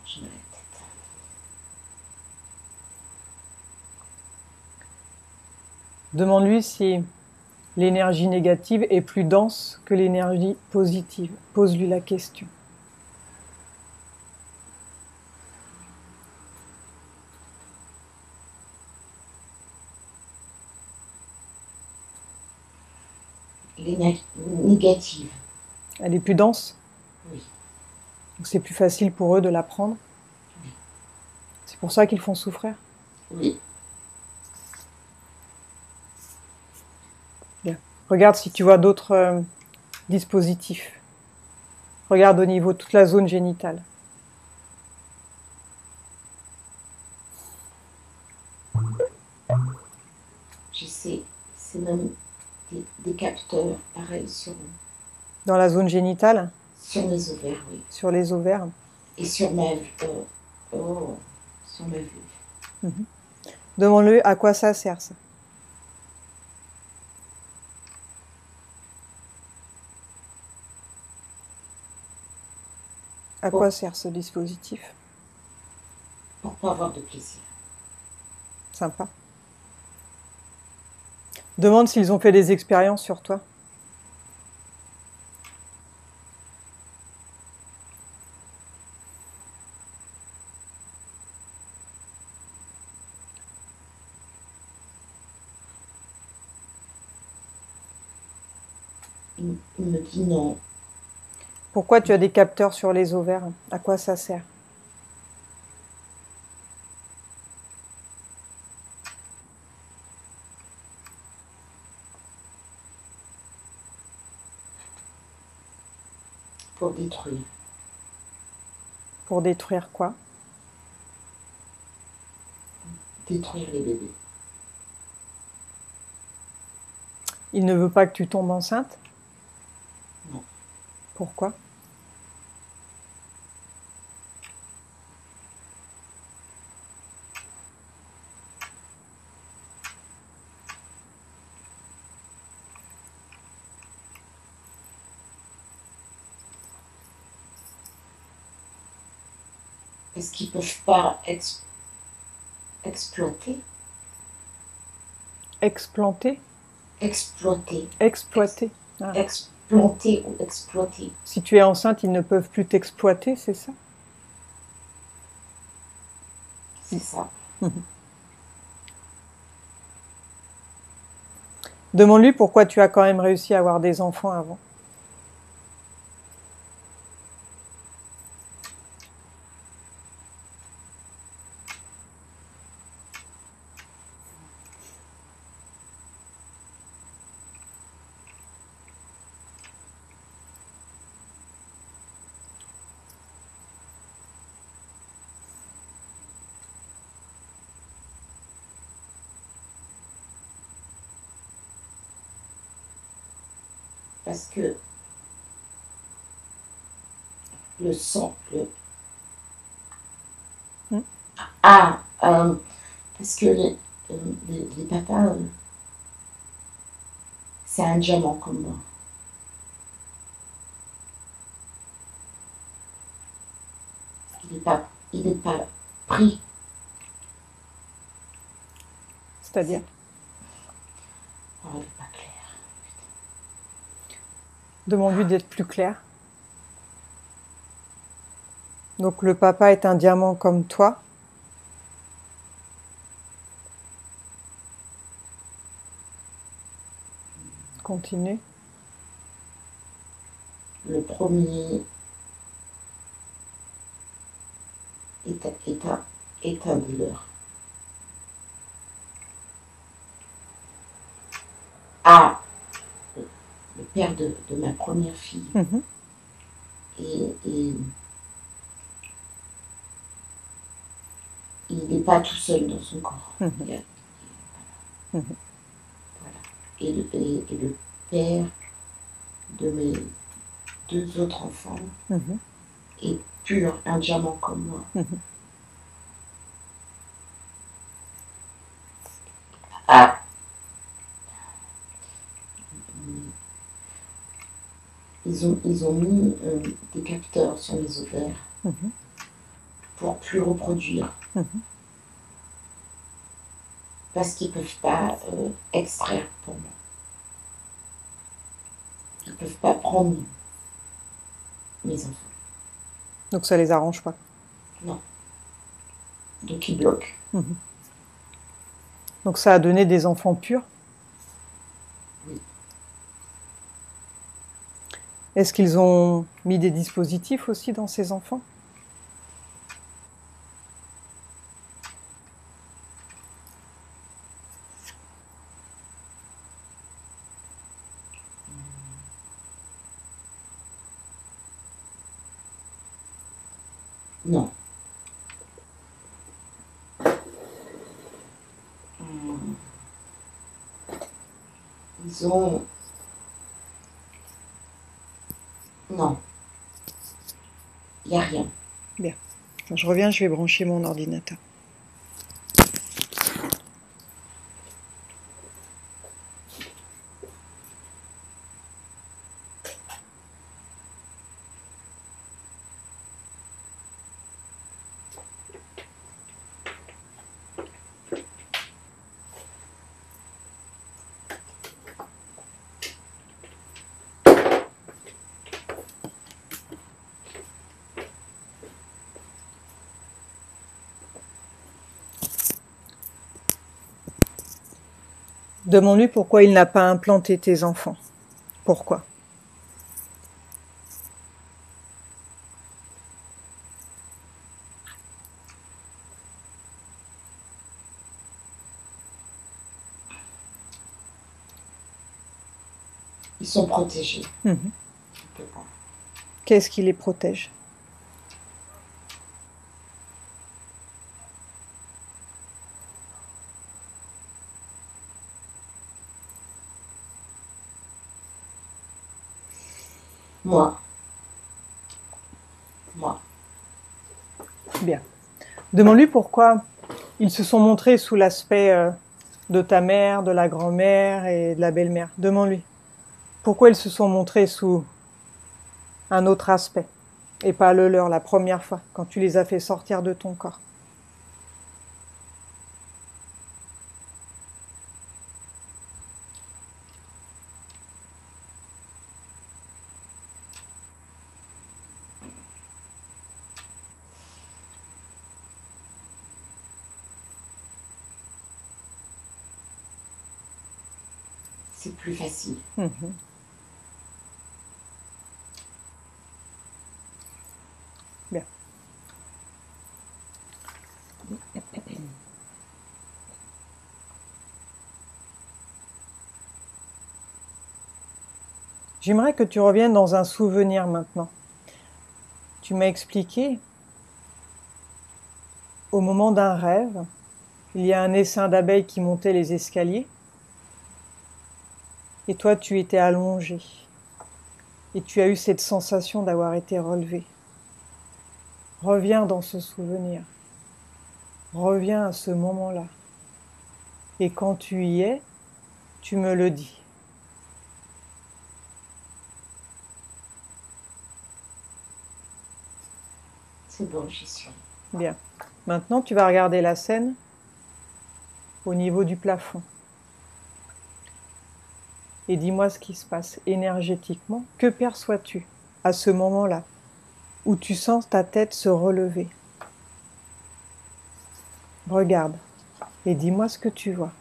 J'ai mal à la tête. Demande-lui si l'énergie négative est plus dense que l'énergie positive. Pose-lui la question. L'énergie négative. Elle est plus dense? Oui. Donc c'est plus facile pour eux de la prendre? Oui. C'est pour ça qu'ils font souffrir? Oui. Bien. Regarde si tu vois d'autres dispositifs. Regarde au niveau de toute la zone génitale. Je sais, c'est même des capteurs, pareil, Dans la zone génitale? Sur mes ovaires, oui. Sur les ovaires? Et sur ma sur ma vulve. Demande-lui à quoi ça sert, ça. À quoi sert ce dispositif? Pour pas avoir de plaisir. Sympa. Demande s'ils ont fait des expériences sur toi. Il me dit non. Pourquoi tu as des capteurs sur les ovaires? À quoi ça sert? Pour détruire. Pour détruire quoi? Détruire les bébés. Il ne veut pas que tu tombes enceinte? Non. Pourquoi? Parce qu'ils ne peuvent pas exploiter. Explanter? Exploiter. Exploiter. Explanter ou exploiter. Si tu es enceinte, ils ne peuvent plus t'exploiter, c'est ça? C'est ça. Demande-lui pourquoi tu as quand même réussi à avoir des enfants avant. Parce que le sang, parce que les papas, c'est un diamant comme moi. Il n'est pas pris. C'est-à-dire? Oh, il n'est pas clair. Demande-lui d'être plus clair. Donc le papa est un diamant comme toi. Continue. Le premier est un douleur. Le père de ma première fille. Et il n'est pas tout seul dans son corps. Il y a Mhm. Voilà. Et le père de mes 2 autres enfants Mhm. est pur, un diamant comme moi. Mhm. Ah, ils ont mis des capteurs sur mes ovaires Mhm. pour plus reproduire. Mhm. Parce qu'ils ne peuvent pas extraire pour moi. Ils ne peuvent pas prendre mes enfants. Donc ça les arrange pas. Non. Donc ils bloquent. Mhm. Donc ça a donné des enfants purs. Oui. Est-ce qu'ils ont mis des dispositifs aussi dans ces enfants? Non. Ils ont... Non. Il n'y a rien. Bien. Je reviens, je vais brancher mon ordinateur. Demande-lui pourquoi il n'a pas implanté tes enfants. Pourquoi? Ils sont protégés. Mhm. Je peux pas. Qu'est-ce qui les protège? Moi. Moi. Bien. Demande-lui pourquoi ils se sont montrés sous l'aspect de ta mère, de la grand-mère et de la belle-mère. Demande-lui pourquoi ils se sont montrés sous un autre aspect et pas le leur la première fois, quand tu les as fait sortir de ton corps. C'est plus facile. Mhm. Bien. J'aimerais que tu reviennes dans un souvenir maintenant. Tu m'as expliqué, au moment d'un rêve, il y a un essaim d'abeilles qui montait les escaliers, et toi tu étais allongé, et tu as eu cette sensation d'avoir été relevé. Reviens dans ce souvenir, reviens à ce moment-là, et quand tu y es, tu me le dis. C'est bon, j'y suis. Bien. Maintenant, tu vas regarder la scène au niveau du plafond. Et dis-moi ce qui se passe énergétiquement. Que perçois-tu à ce moment-là où tu sens ta tête se relever? Regarde et dis-moi ce que tu vois.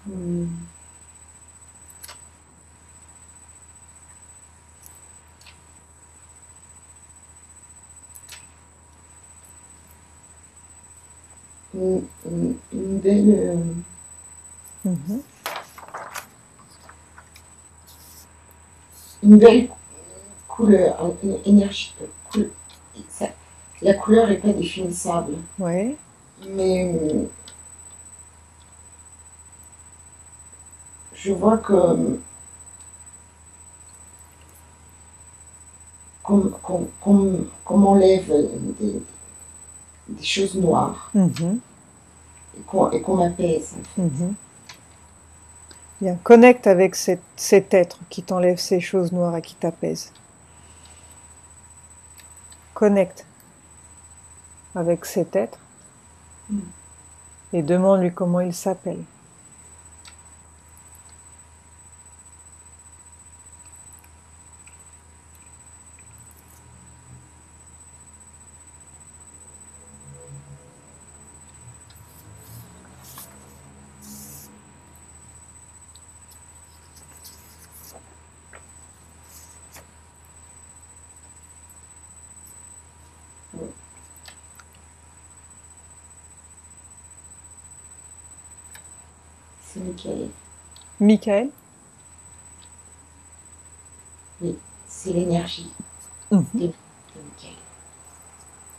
Une belle... Mhm. Une belle couleur, une énergie. La couleur n'est pas définissable. Ouais. Mais je vois que qu'on m'enlève des choses noires et qu'on m'apaise. En fait. Bien, connecte avec cet être qui t'enlève ces choses noires et qui t'apaise. Connecte avec cet être et demande-lui comment il s'appelle. C'est Michael. Michael? Oui, c'est l'énergie de Michael.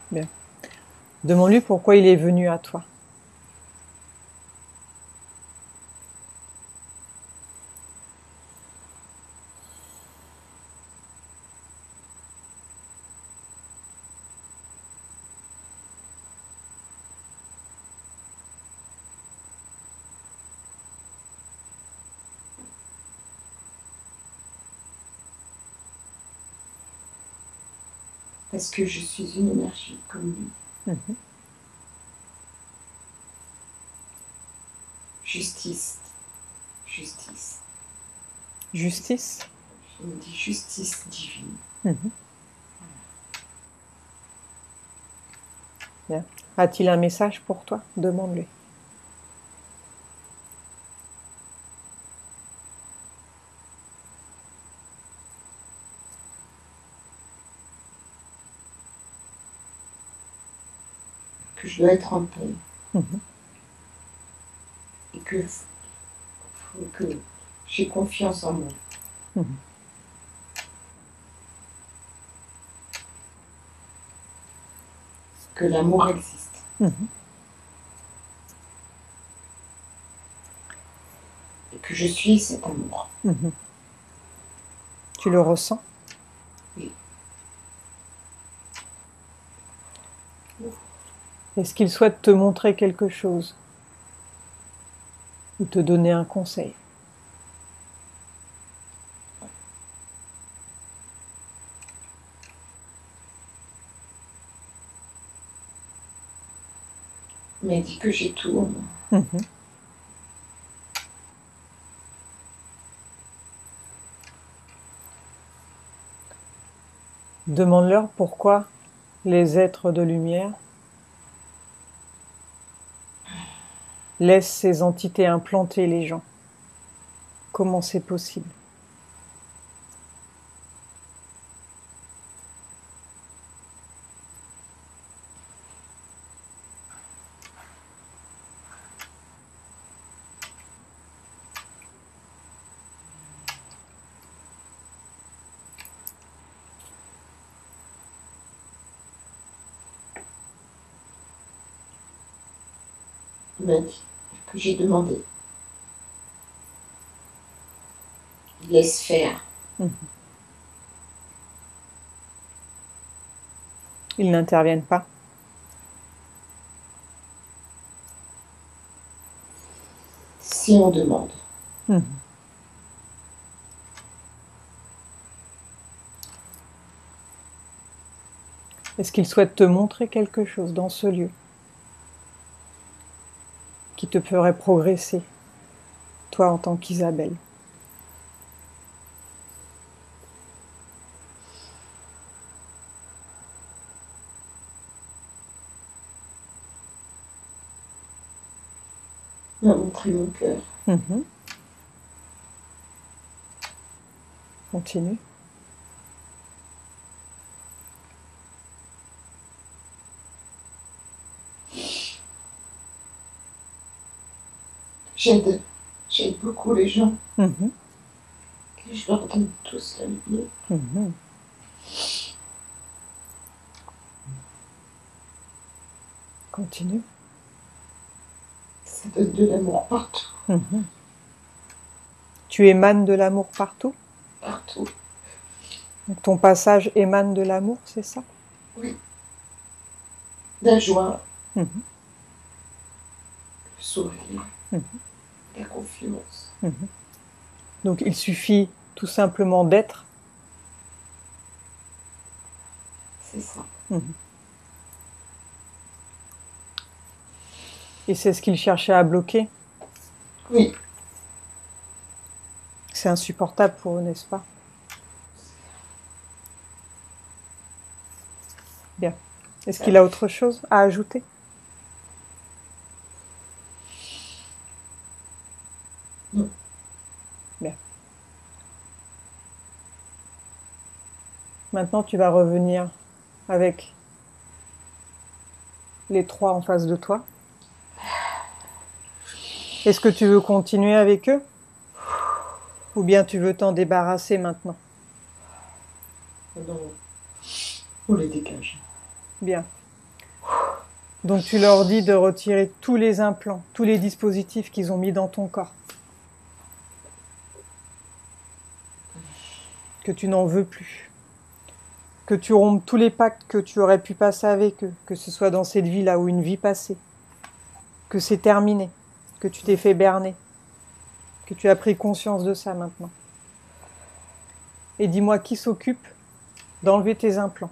Bien. Demande-lui pourquoi il est venu à toi. Parce que je suis une énergie comme lui. Justice. Justice. Justice? Je me dis justice divine. Bien. A-t-il un message pour toi? Demande-lui. Que je dois être en paix. Et que j'ai confiance en moi. Que l'amour existe. Et que je suis cet amour. Tu le ressens? Oui. Est-ce qu'il souhaite te montrer quelque chose? Ou te donner un conseil? Il m'a dit que j'ai tout en moi. Demande-leur pourquoi les êtres de lumière laissent ces entités implanter les gens. Comment c'est possible? Il m'a dit que j'ai demandé. Il laisse faire. Ils n'interviennent pas? Si on demande. Est-ce qu'ils souhaitent te montrer quelque chose dans ce lieu qui te ferait progresser, toi en tant qu'Isabelle? Il m'a montré mon cœur. Continue. J'aide beaucoup les gens. Et je leur donne tous la lumière. Continue. Ça donne de l'amour partout. Tu émanes de l'amour partout? partout. Donc, ton passage émane de l'amour, c'est ça? Oui. La joie, Mhm. le sourire, Mhm. la confiance. Mhm. Donc il suffit tout simplement d'être. C'est ça. Mhm. Et c'est ce qu'il cherchait à bloquer. Oui. C'est insupportable pour eux, n'est-ce pas? Bien. Est-ce qu'il a autre chose à ajouter? Non. Bien. Maintenant, tu vas revenir avec les trois en face de toi. Est-ce que tu veux continuer avec eux? Ou bien tu veux t'en débarrasser maintenant? Non. On les dégage. Bien. Donc tu leur dis de retirer tous les implants, tous les dispositifs qu'ils ont mis dans ton corps. Que tu n'en veux plus. Que tu rompes tous les pactes que tu aurais pu passer avec eux, que ce soit dans cette vie-là ou une vie passée. Que c'est terminé, que tu t'es fait berner, que tu as pris conscience de ça maintenant. Et dis-moi qui s'occupe d'enlever tes implants.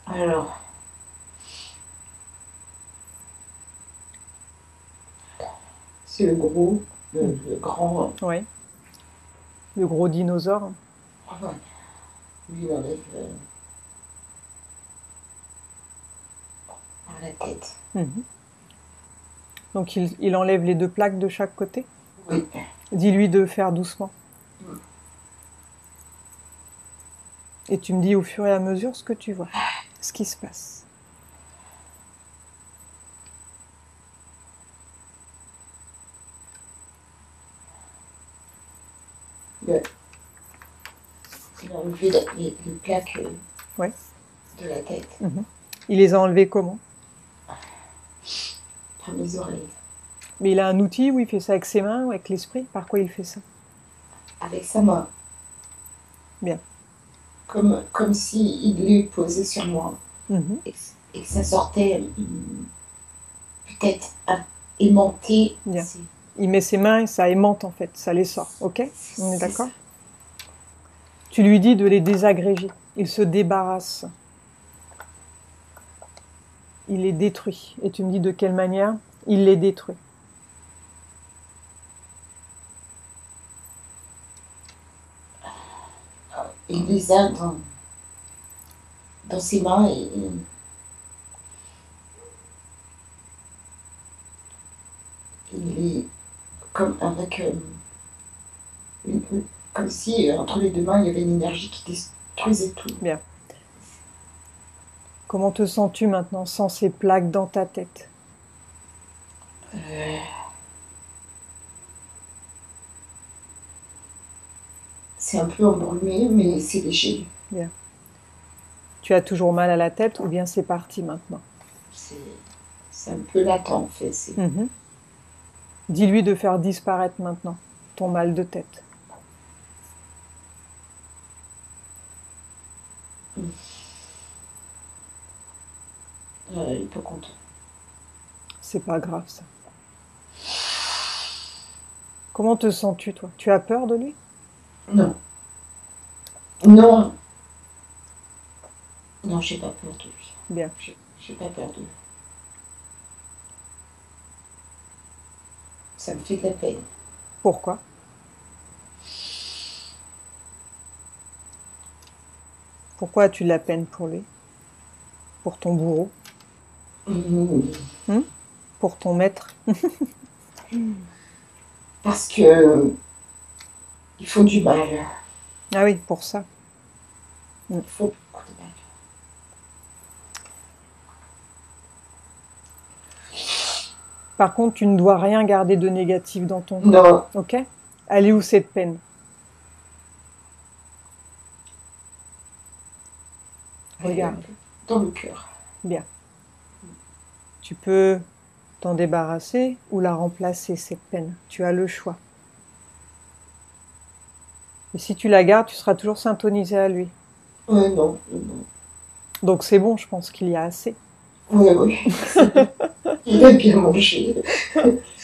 Alors, c'est le gros, le grand. Oui. Le gros dinosaure. Ouais. Lui, il enlève par la tête. Mhm. Donc il enlève les deux plaques de chaque côté. Oui. Dis-lui de faire doucement. Et tu me dis au fur et à mesure ce que tu vois, ce qui se passe. Il a enlevé les plaques Ouais. de la tête. Mhm. Il les a enlevées comment? Par mes oreilles. Mais il a un outil où il fait ça avec ses mains ou avec l'esprit? Par quoi il fait ça? Avec sa main. Bien. Comme s'il les posait sur moi. Mhm. Et que ça sortait peut-être aimanté. Bien. Il met ses mains et ça aimante en fait, ça les sort. Ok? On est d'accord? Tu lui dis de les désagréger. Il se débarrasse. Il les détruit. Et tu me dis de quelle manière? Il les détruit. Il les a dans ses mains et il est comme avec comme si entre les deux mains il y avait une énergie qui détruisait tout. Bien. Comment te sens-tu maintenant sans ces plaques dans ta tête? C'est un peu embrumé, mais c'est léger. Bien. Tu as toujours mal à la tête ou bien c'est parti maintenant? C'est un peu latent en fait. Mhm. Dis-lui de faire disparaître maintenant ton mal de tête. Il n'est pas content. C'est pas grave ça. Comment te sens-tu toi? Tu as peur de lui? Non. Non. Non, j'ai pas peur de lui. Bien. J'ai pas peur de lui. Ça me fait de la peine. Pourquoi? Pourquoi as-tu de la peine pour lui? Pour ton bourreau? Pour ton maître? Parce que ils font du mal. Ah oui, pour ça. Ils font beaucoup de mal. Par contre, tu ne dois rien garder de négatif dans ton corps. Non. Ok? Elle est où cette peine? Regarde. Dans le cœur. Bien. Tu peux t'en débarrasser ou la remplacer, cette peine. Tu as le choix. Et si tu la gardes, tu seras toujours syntonisé à lui. Non, non. Donc c'est bon, je pense qu'il y a assez. Oui. Il a bien mangé.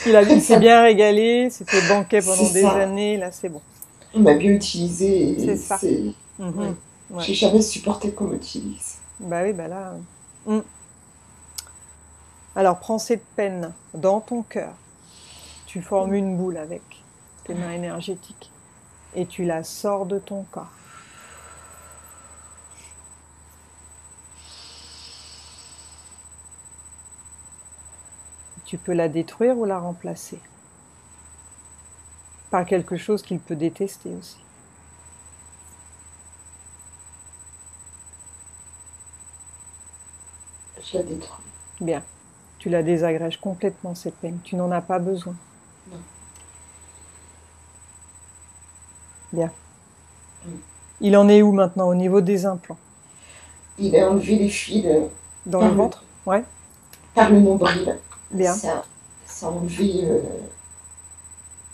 Il s'est bien régalé, c'était banquet pendant des ça. années, là c'est bon. Il m'a bien utilisé. C'est ça. Ouais. Ouais. J'ai jamais supporté qu'on m'utilise. Bah oui, bah là. Alors prends cette peine dans ton cœur. Tu formes une boule avec tes mains énergétiques et tu la sors de ton corps. Tu peux la détruire ou la remplacer par quelque chose qu'il peut détester aussi. Je la détruis. Bien. Tu la désagrèges complètement, cette peine. Tu n'en as pas besoin. Non. Bien. Il en est où maintenant au niveau des implants? Il a enlevé les fils. Dans le ventre? Ouais. Par le nombril. Bien. Ça a enlevé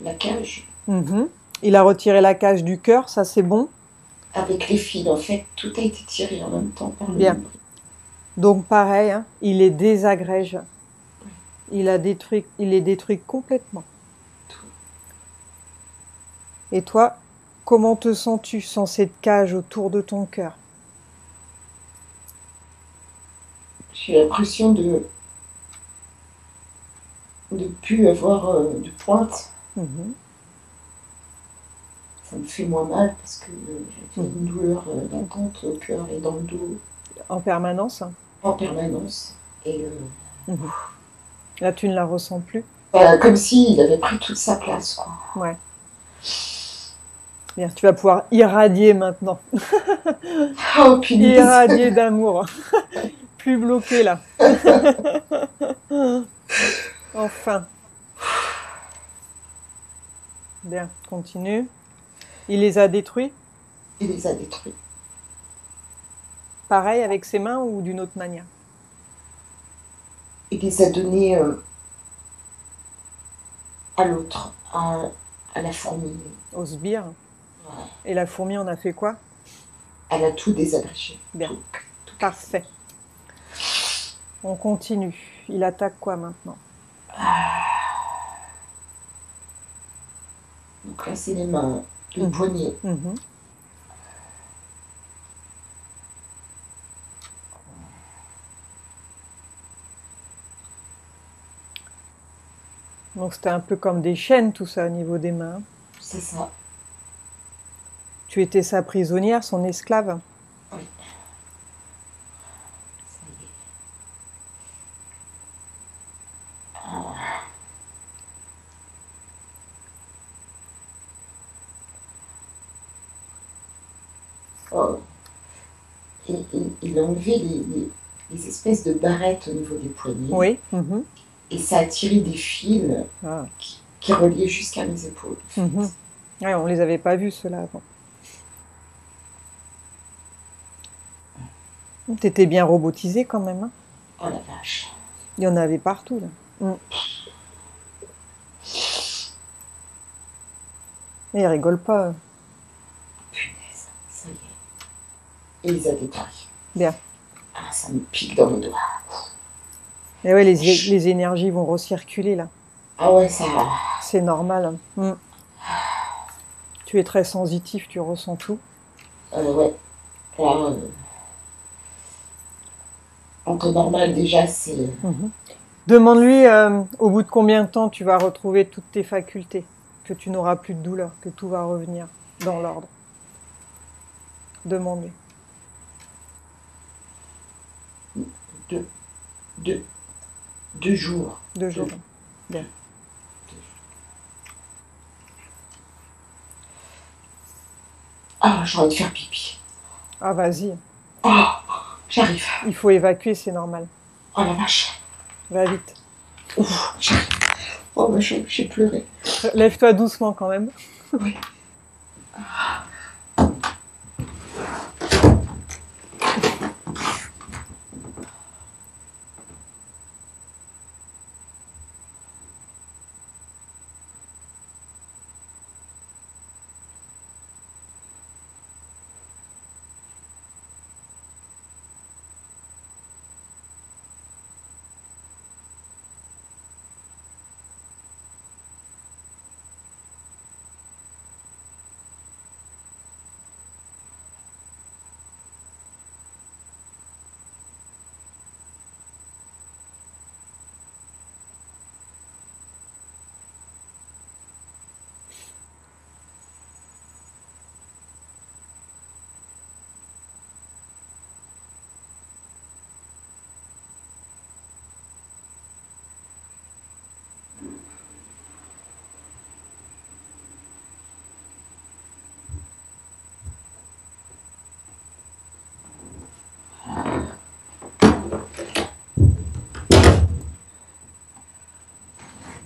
la cage. Il a retiré la cage du cœur, ça c'est bon. Avec les fils, en fait, tout a été tiré en même temps par le Bien. nombril. Donc pareil, hein, il les désagrège. Il les détruit complètement. Tout. Et toi, comment te sens-tu sans cette cage autour de ton cœur? J'ai l'impression de plus avoir de pointe. Ça me fait moins mal parce que j'ai une douleur latente au cœur et dans le dos. En permanence? En permanence. Et là, tu ne la ressens plus? Comme s'il avait pris toute sa place, quoi. Ouais. Bien, tu vas pouvoir irradier maintenant. Oh, punaise. Irradier d'amour. Plus bloqué là. Enfin. Bien, continue. Il les a détruits? Il les a détruits. Pareil avec ses mains ou d'une autre manière? Il les a donnés à l'autre, à la fourmi. Au sbire? Ouais. Et la fourmi en a fait quoi? Elle a tout désagrégé. Bien. Tout parfait. On continue. Il attaque quoi maintenant? Donc là, c'est les mains, les poignets. Donc c'était un peu comme des chaînes tout ça au niveau des mains. C'est ça. Tu étais sa prisonnière, son esclave? Oui. Ça y est. Oh. Il a enlevé les espèces de barrettes au niveau des poignets. Oui. Et ça a tiré des fils qui reliaient jusqu'à mes épaules. Ouais, on les avait pas vus ceux-là avant. T'étais bien robotisé quand même. Hein? Oh la vache. Il y en avait partout là. Et il rigole pas. Punaise, ça y est. Et il les a détruits. Bien. Ah, ça me pique dans les doigts. Et ouais, les énergies vont recirculer là. Ah ouais, ça. C'est normal. Tu es très sensitif, tu ressens tout. Ouais. Là, en temps normal, déjà, c'est. Demande-lui au bout de combien de temps tu vas retrouver toutes tes facultés, que tu n'auras plus de douleur, que tout va revenir dans l'ordre. Demande-lui. 2 jours. 2 jours. Bien. Ah, j'ai envie de faire pipi. Ah, vas-y. Oh, j'arrive. Il faut évacuer, c'est normal. Oh la vache. Va vite. Ouf, j'arrive. Oh, bah, j'ai pleuré. Lève-toi doucement quand même. Oui.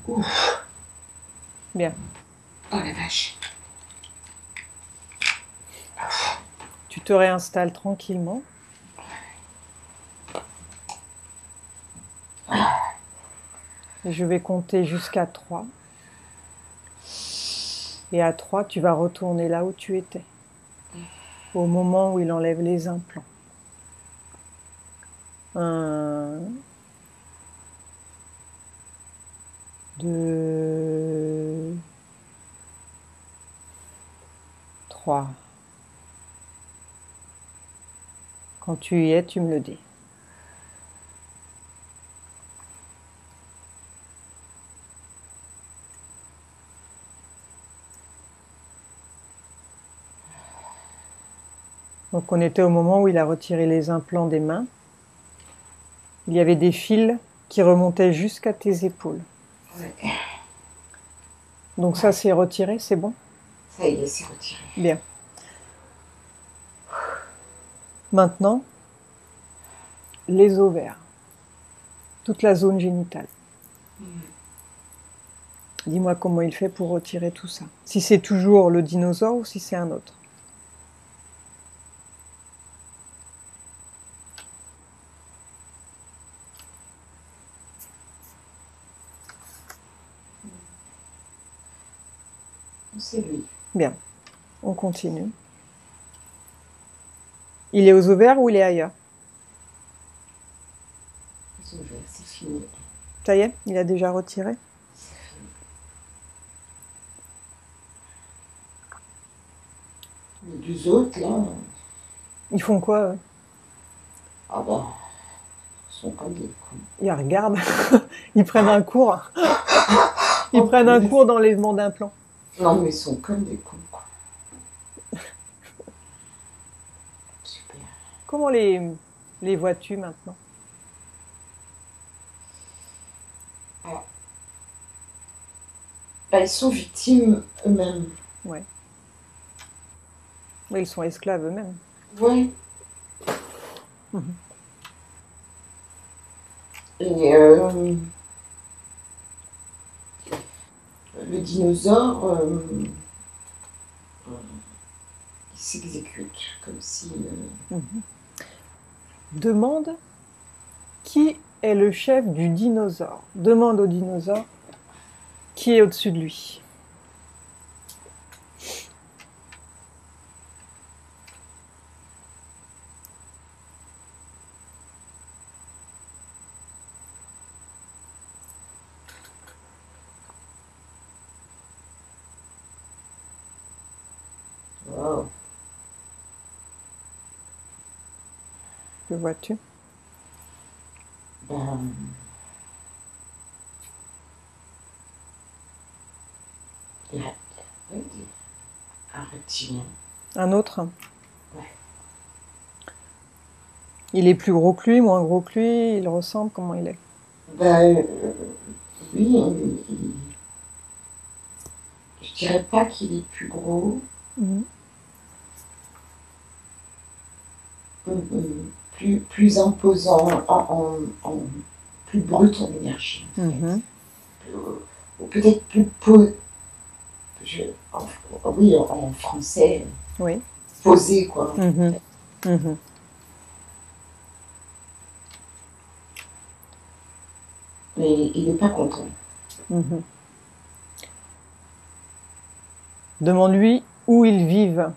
Ouf. Bien. Oh la vache. Tu te réinstalles tranquillement. Et je vais compter jusqu'à 3. Et à 3, tu vas retourner là où tu étais. Au moment où il enlève les implants. 1, 2, 3. Quand tu y es, tu me le dis. Donc on était au moment où il a retiré les implants des mains. Il y avait des fils qui remontaient jusqu'à tes épaules. Ouais. Donc ça, c'est retiré, c'est bon? Ça y est, c'est retiré. Bien. Maintenant, les ovaires. Toute la zone génitale. Dis-moi comment il fait pour retirer tout ça. Si c'est toujours le dinosaure ou si c'est un autre. C'est lui. Bien. On continue. Il est aux ovaires ou il est ailleurs? Les ovaires, c'est fini. Ça y est, il a déjà retiré? C'est fini. Les deux autres, là, Ils font quoi, eux? ah bah, ils sont comme des cons. Ils regardent. Ils prennent un cours. Ils Oh, prennent un punaise. cours d'enlèvement d'implants. Non, mais ils sont comme des cons, quoi. Super. Comment les vois-tu maintenant? Bah, ils sont victimes eux-mêmes. Ouais. Oui, ils sont esclaves eux-mêmes. Ouais. Mhm. Et le dinosaure, il s'exécute comme si... Mhm. Demande qui est le chef du dinosaure. Demande au dinosaure qui est au-dessus de lui. Wow. Le vois-tu? Ben, un reptilien. Un autre? Ouais. Il est plus gros que lui, moins gros que lui? Il ressemble? Comment il est? Ben, lui, je dirais pas qu'il est plus gros, Mhm. plus imposant, plus brut en énergie, en fait. Mhm. Ou peut-être plus oui, en français, Oui. posé, quoi. Mhm. Mhm. Mais il n'est pas content. Mhm. Demande-lui où ils vivent.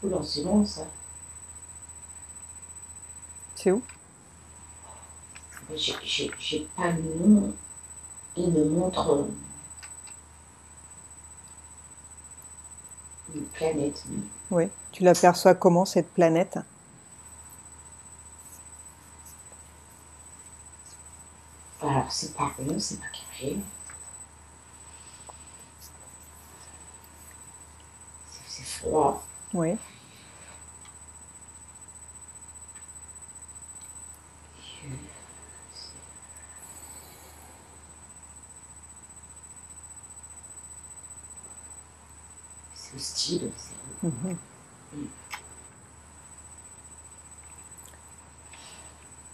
Oula, c'est long, ça. C'est où? J'ai pas le nom. Il me montre une planète. Oui. Tu l'aperçois comment, cette planète? Alors, c'est pas rond, c'est pas carré. C'est froid. Oui. c'est hostile.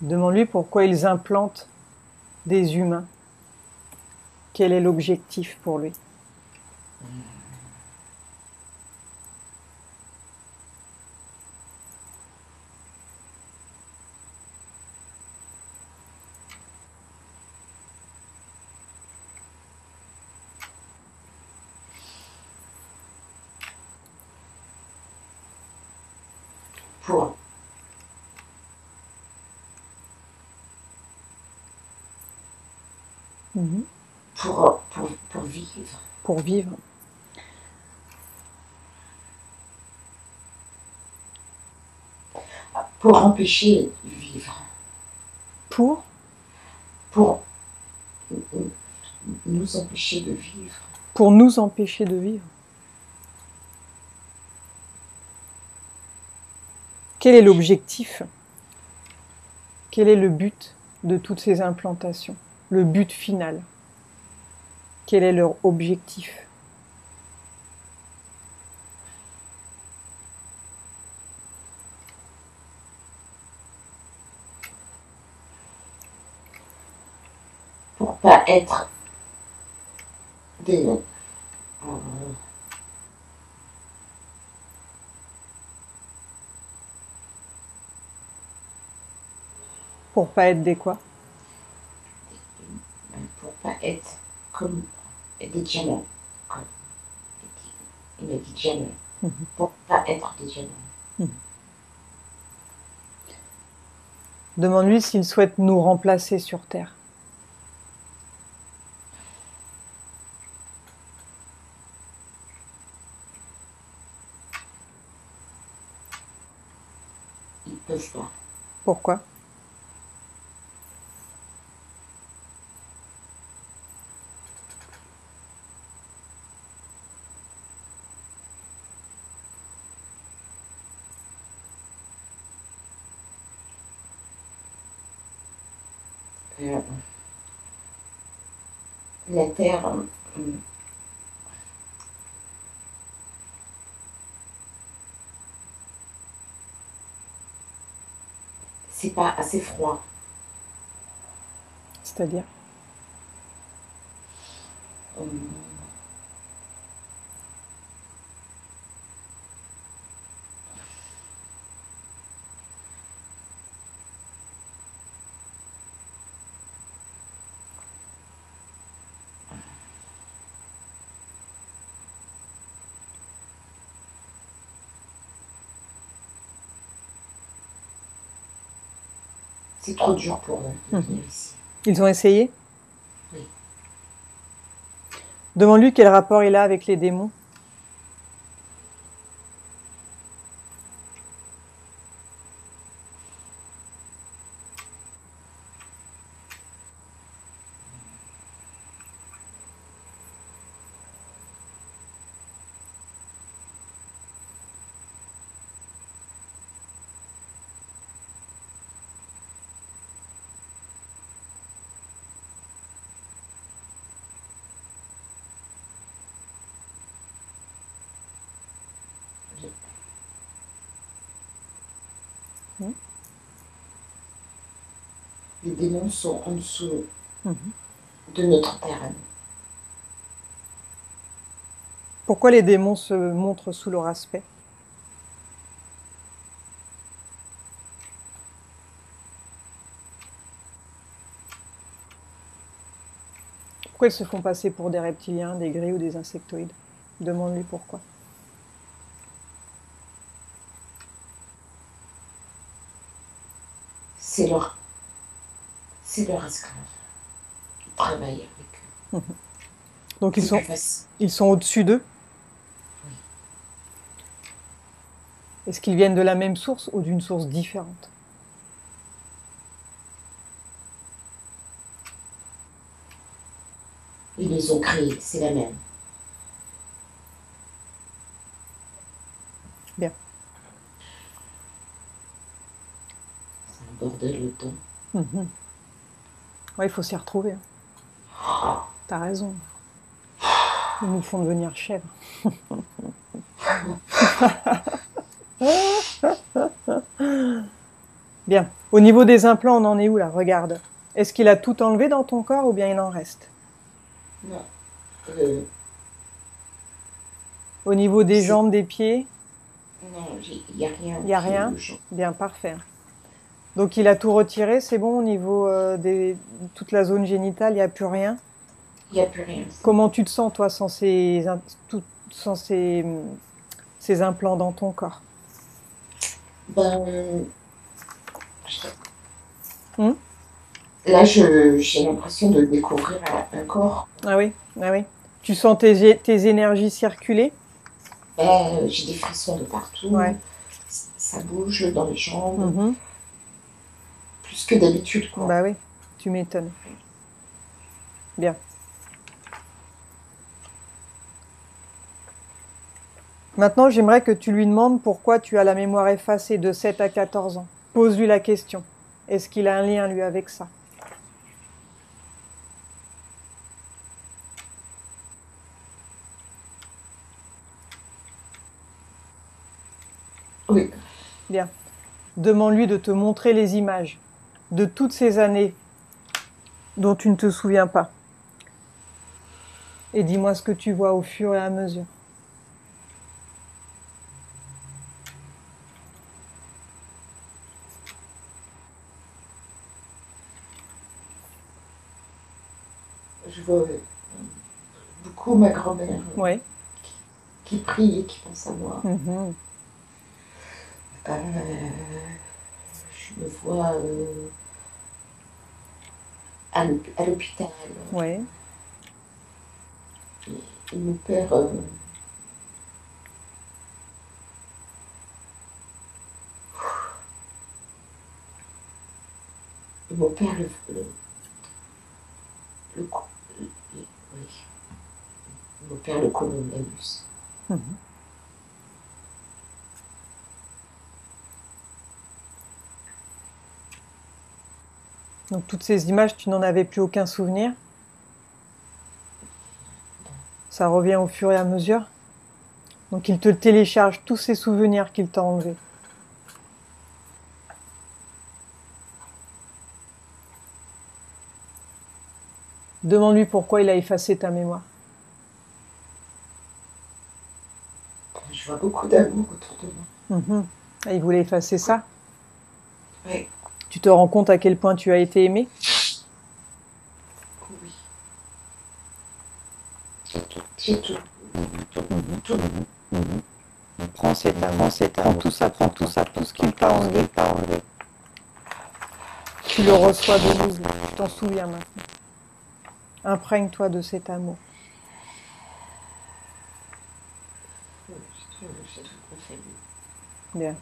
Demande-lui pourquoi ils implantent des humains. Quel est l'objectif pour lui? Pour vivre. Pour vivre. Pour empêcher de vivre. Pour nous empêcher de vivre. Pour nous empêcher de vivre. Quel est l'objectif? Quel est le but de toutes ces implantations? Le but final? Quel est leur objectif? Pour pas être des... Pour pas être des quoi? Pour pas être comme des diamants. Il m'a dit diamants. Pour pas être des diamants. Demande-lui s'il souhaite nous remplacer sur Terre. Ils peuvent pas. Pourquoi? La Terre c'est pas assez froid. C'est-à-dire? C'est trop dur pour eux de venir ici. Ils ont essayé? Oui. Demande-lui quel rapport il a avec les démons. Les démons sont en dessous de notre terrain. Pourquoi les démons se montrent sous leur aspect? Pourquoi ils se font passer pour des reptiliens, des gris ou des insectoïdes? Demande-lui pourquoi. C'est leur esclave. Ils travaillent avec eux. Donc ils sont au-dessus d'eux? Oui. Est-ce qu'ils viennent de la même source ou d'une source différente? Ils les ont créés, c'est la même. Bien. C'est un bordel le temps. Mhm. Ouais, il faut s'y retrouver. T'as raison. Ils nous font devenir chèvres. Bien. Au niveau des implants, on en est où là? Regarde. Est-ce qu'il a tout enlevé dans ton corps ou bien il en reste? Non. Au niveau des jambes, des pieds? Non, il n'y a rien. Il n'y a rien? Bien, parfait. Donc il a tout retiré, c'est bon au niveau de toute la zone génitale, il n'y a plus rien? Il n'y a plus rien. Comment tu te sens, toi, sans sans ces implants dans ton corps? Ben, Hmm. là, j'ai l'impression de découvrir un corps. Ah oui, ah oui. Tu sens tes énergies circuler? J'ai des frissons de partout. Ouais. Ça bouge dans les jambes. Mhm. Plus que d'habitude, quoi. Bah oui, tu m'étonnes. Bien. Maintenant, j'aimerais que tu lui demandes pourquoi tu as la mémoire effacée de 7 à 14 ans. Pose-lui la question. Est-ce qu'il a un lien, lui, avec ça? Oui. Bien. Demande-lui de te montrer les images de toutes ces années dont tu ne te souviens pas. Et dis-moi ce que tu vois au fur et à mesure. Je vois beaucoup ma grand-mère Oui. qui prie et qui pense à moi. Mhm. Je me vois à l'hôpital. Oui. Et mon père oui. Mon père le coronavirus. Mhm. Donc toutes ces images, tu n'en avais plus aucun souvenir? Ça revient au fur et à mesure? Donc il te télécharge tous ces souvenirs qu'il t'a enlevés. Demande-lui pourquoi il a effacé ta mémoire. Je vois beaucoup d'amour autour de moi. Mhm. Et il voulait effacer ça? Oui. Tu te rends compte à quel point tu as été aimé? Oui. J'ai tout. Tout. Prends cet amour, prends tout ça, tout ce qu'il t'a enlevé, Tu le reçois de nouveau, tu t'en souviens maintenant. Imprègne-toi de cet amour. J'ai toute ma famille. Bien.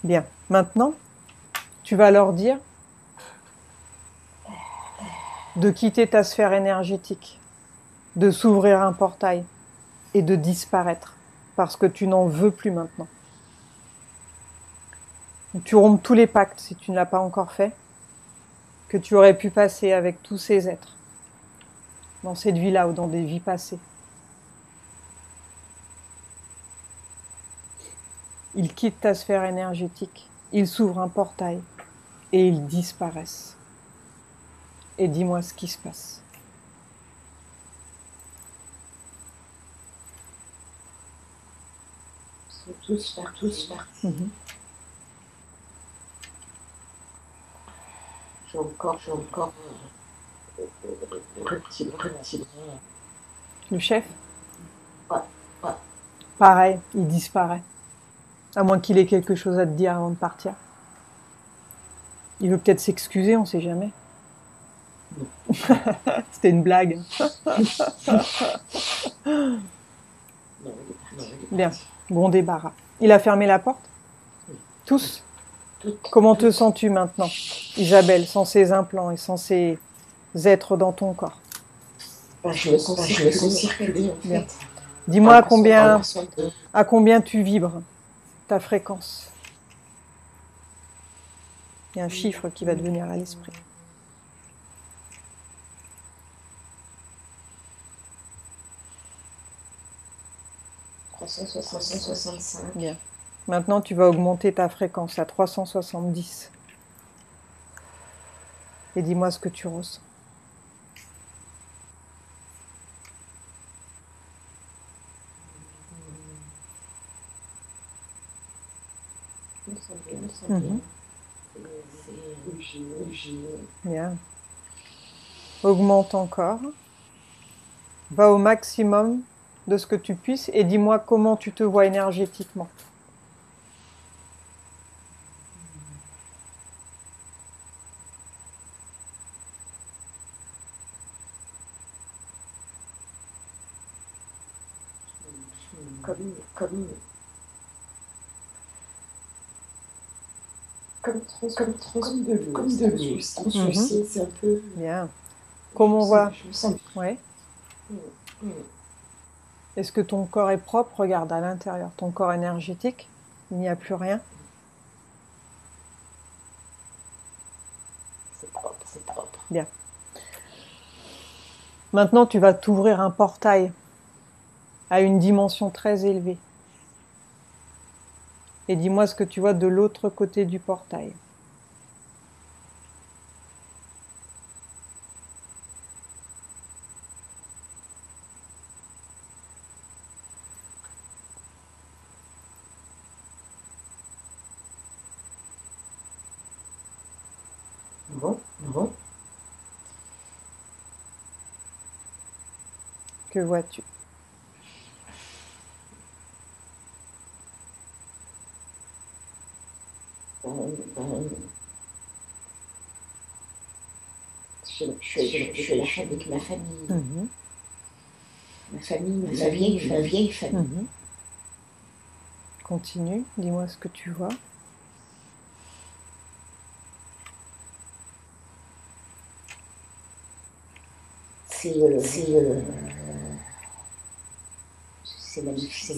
Bien. Maintenant, tu vas leur dire de quitter ta sphère énergétique, de s'ouvrir un portail et de disparaître, parce que tu n'en veux plus maintenant. Tu rompes tous les pactes, si tu ne l'as pas encore fait, que tu aurais pu passer avec tous ces êtres, dans cette vie-là ou dans des vies passées. Ils quittent ta sphère énergétique, ils s'ouvrent un portail et ils disparaissent. Et dis-moi ce qui se passe. Ils sont tous partis. J'ai encore reptilien. Le chef? Ouais. Pareil, il disparaît. À moins qu'il ait quelque chose à te dire avant de partir. Il veut peut-être s'excuser, on sait jamais. C'était une blague. Non, Bien, bon débarras. Il a fermé la porte? Tous? Comment te sens-tu maintenant, Isabelle, sans ces implants et sans ces êtres dans ton corps? Je me sens circuler en Bien. fait. Dis-moi à combien tu vibres, ta fréquence. Il y a un chiffre qui va te venir à l'esprit. « 365. Bien. Maintenant, tu vas augmenter ta fréquence à 370. Et dis-moi ce que tu ressens. Bien. Augmente encore. Va au maximum de ce que tu puisses et dis-moi comment tu te vois énergétiquement. Comme de l'eau. C'est un peu... Bien. Comment on voit? Je me sens... Ouais. Est-ce que ton corps est propre? Regarde à l'intérieur. Ton corps énergétique, il n'y a plus rien. C'est propre. Bien. Maintenant, tu vas t'ouvrir un portail à une dimension très élevée. Et dis-moi ce que tu vois de l'autre côté du portail. Bon. Que vois-tu? Je suis là avec ma famille. Ma vieille famille. Continue, dis-moi ce que tu vois. C'est magnifique.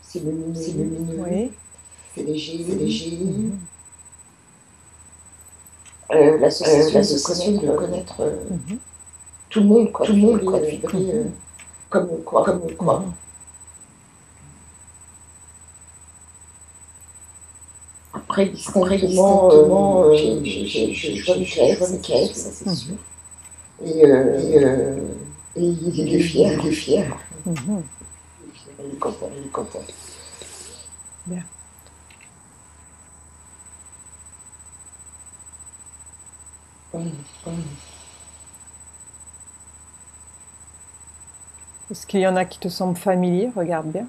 C'est lumineux. Oui. C'est léger. L'association de connaître tout le monde, de vibrer comme quoi. Après, distinctement, je vois Michael, ça c'est sûr. Et il est fier. Il est content. Bien. Est-ce qu'il y en a qui te semblent familiers? Regarde bien.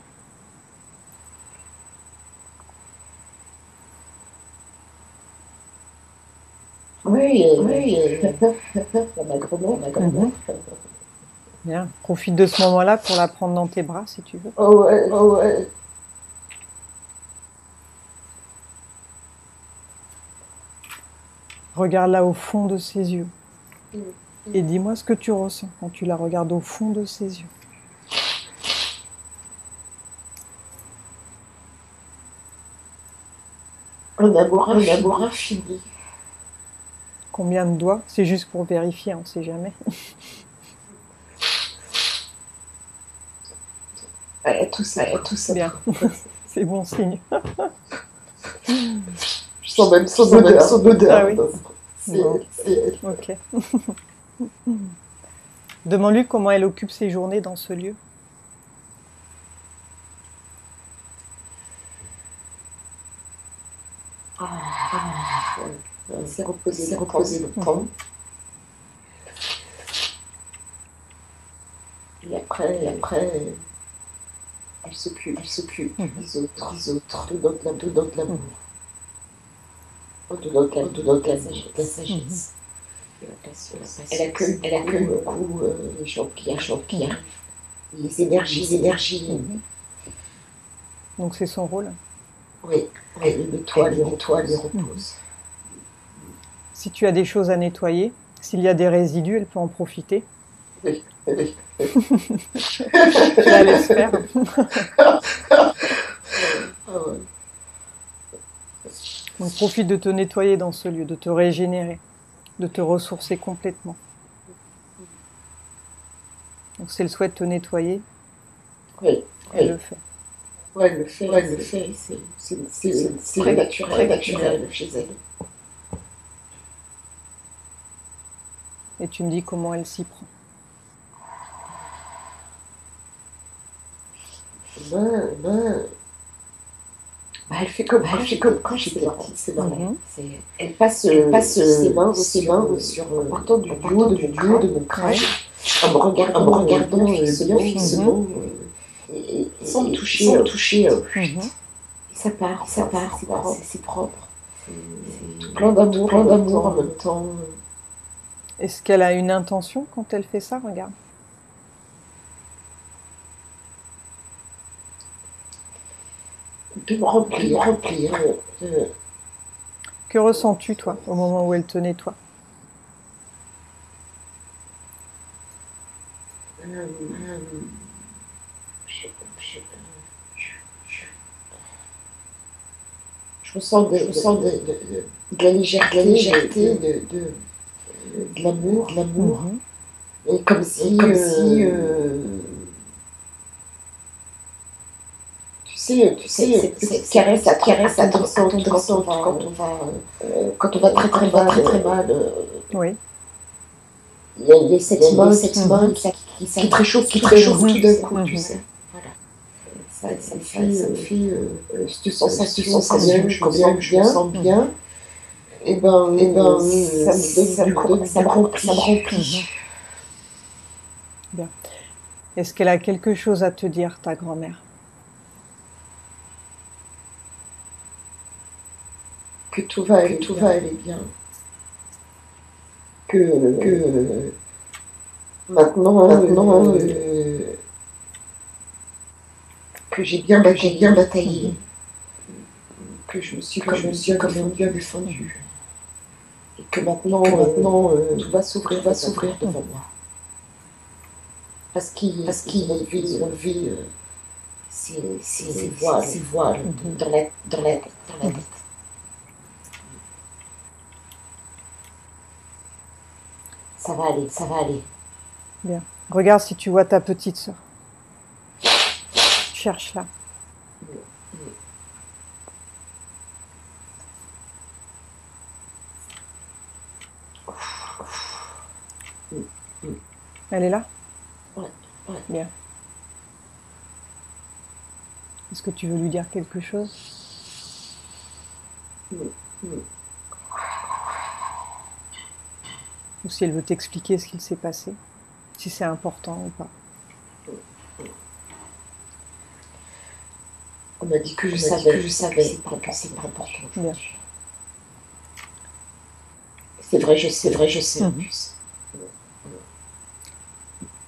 Oui, ma grand-mère. Bien. Profite de ce moment-là pour la prendre dans tes bras si tu veux. Oh ouais. Regarde-la au fond de ses yeux. Et dis-moi ce que tu ressens quand tu la regardes au fond de ses yeux. Un amour infini. Combien de doigts? C'est juste pour vérifier, on ne sait jamais. Tout ça. Bien, c'est bon signe. Je sens même son odeur. Ah oui. Bon. Ok. Demande-lui comment elle occupe ses journées dans ce lieu. C'est reposé longtemps. Et après, elle s'occupe des autres, de notre l'amour, de notre la sagesse. Elle accueille beaucoup les gens qui arrivent, les énergies. Donc c'est son rôle. Oui, oui, le nettoie, les repose. Si tu as des choses à nettoyer, s'il y a des résidus, elle peut en profiter. Oui, oui. Je la laisse faire. Donc profite de te nettoyer dans ce lieu, de te régénérer, de te ressourcer complètement. Donc si elle souhaite te nettoyer, oui, elle le fait. Oui, elle le fait, c'est très naturel chez elle. Et tu me dis comment elle s'y prend. Elle fait comme quand j'étais petite, c'est normal. Elle passe ses mains sur en partant du haut de mon crâne, en me regardant fixement, et sans me toucher. Et ça part, c'est propre. C'est plein d'amour en même temps. Est-ce qu'elle a une intention quand elle fait ça? Regarde. De me remplir. Que ressens-tu, toi, au moment où elle te nettoie? Je ressens de la légèreté, de l'amour. Et comme si tu sais, cette petite caresse attendrissante quand on va très mal. Oui. Il y a cette main qui te réchauffe tout d'un coup, tu sais. Voilà. Ça me fait cette sensation quand je me sens bien. Et ça me remplit. Bien. Est-ce qu'elle a quelque chose à te dire, ta grand-mère? Que tout va aller bien. Que maintenant que j'ai bien bataillé, que je me suis quand même bien défendue, et que maintenant tout va s'ouvrir devant moi. Parce qu'ils ont levé ces voiles dans la tête. Ça va aller. Bien. Regarde si tu vois ta petite sœur. Cherche-la. Elle est là? Ouais. Bien. Est-ce que tu veux lui dire quelque chose? Ou si elle veut t'expliquer ce qu'il s'est passé, si c'est important ou pas. On m'a dit que je savais que c'est pas important. Bien. C'est vrai, je sais.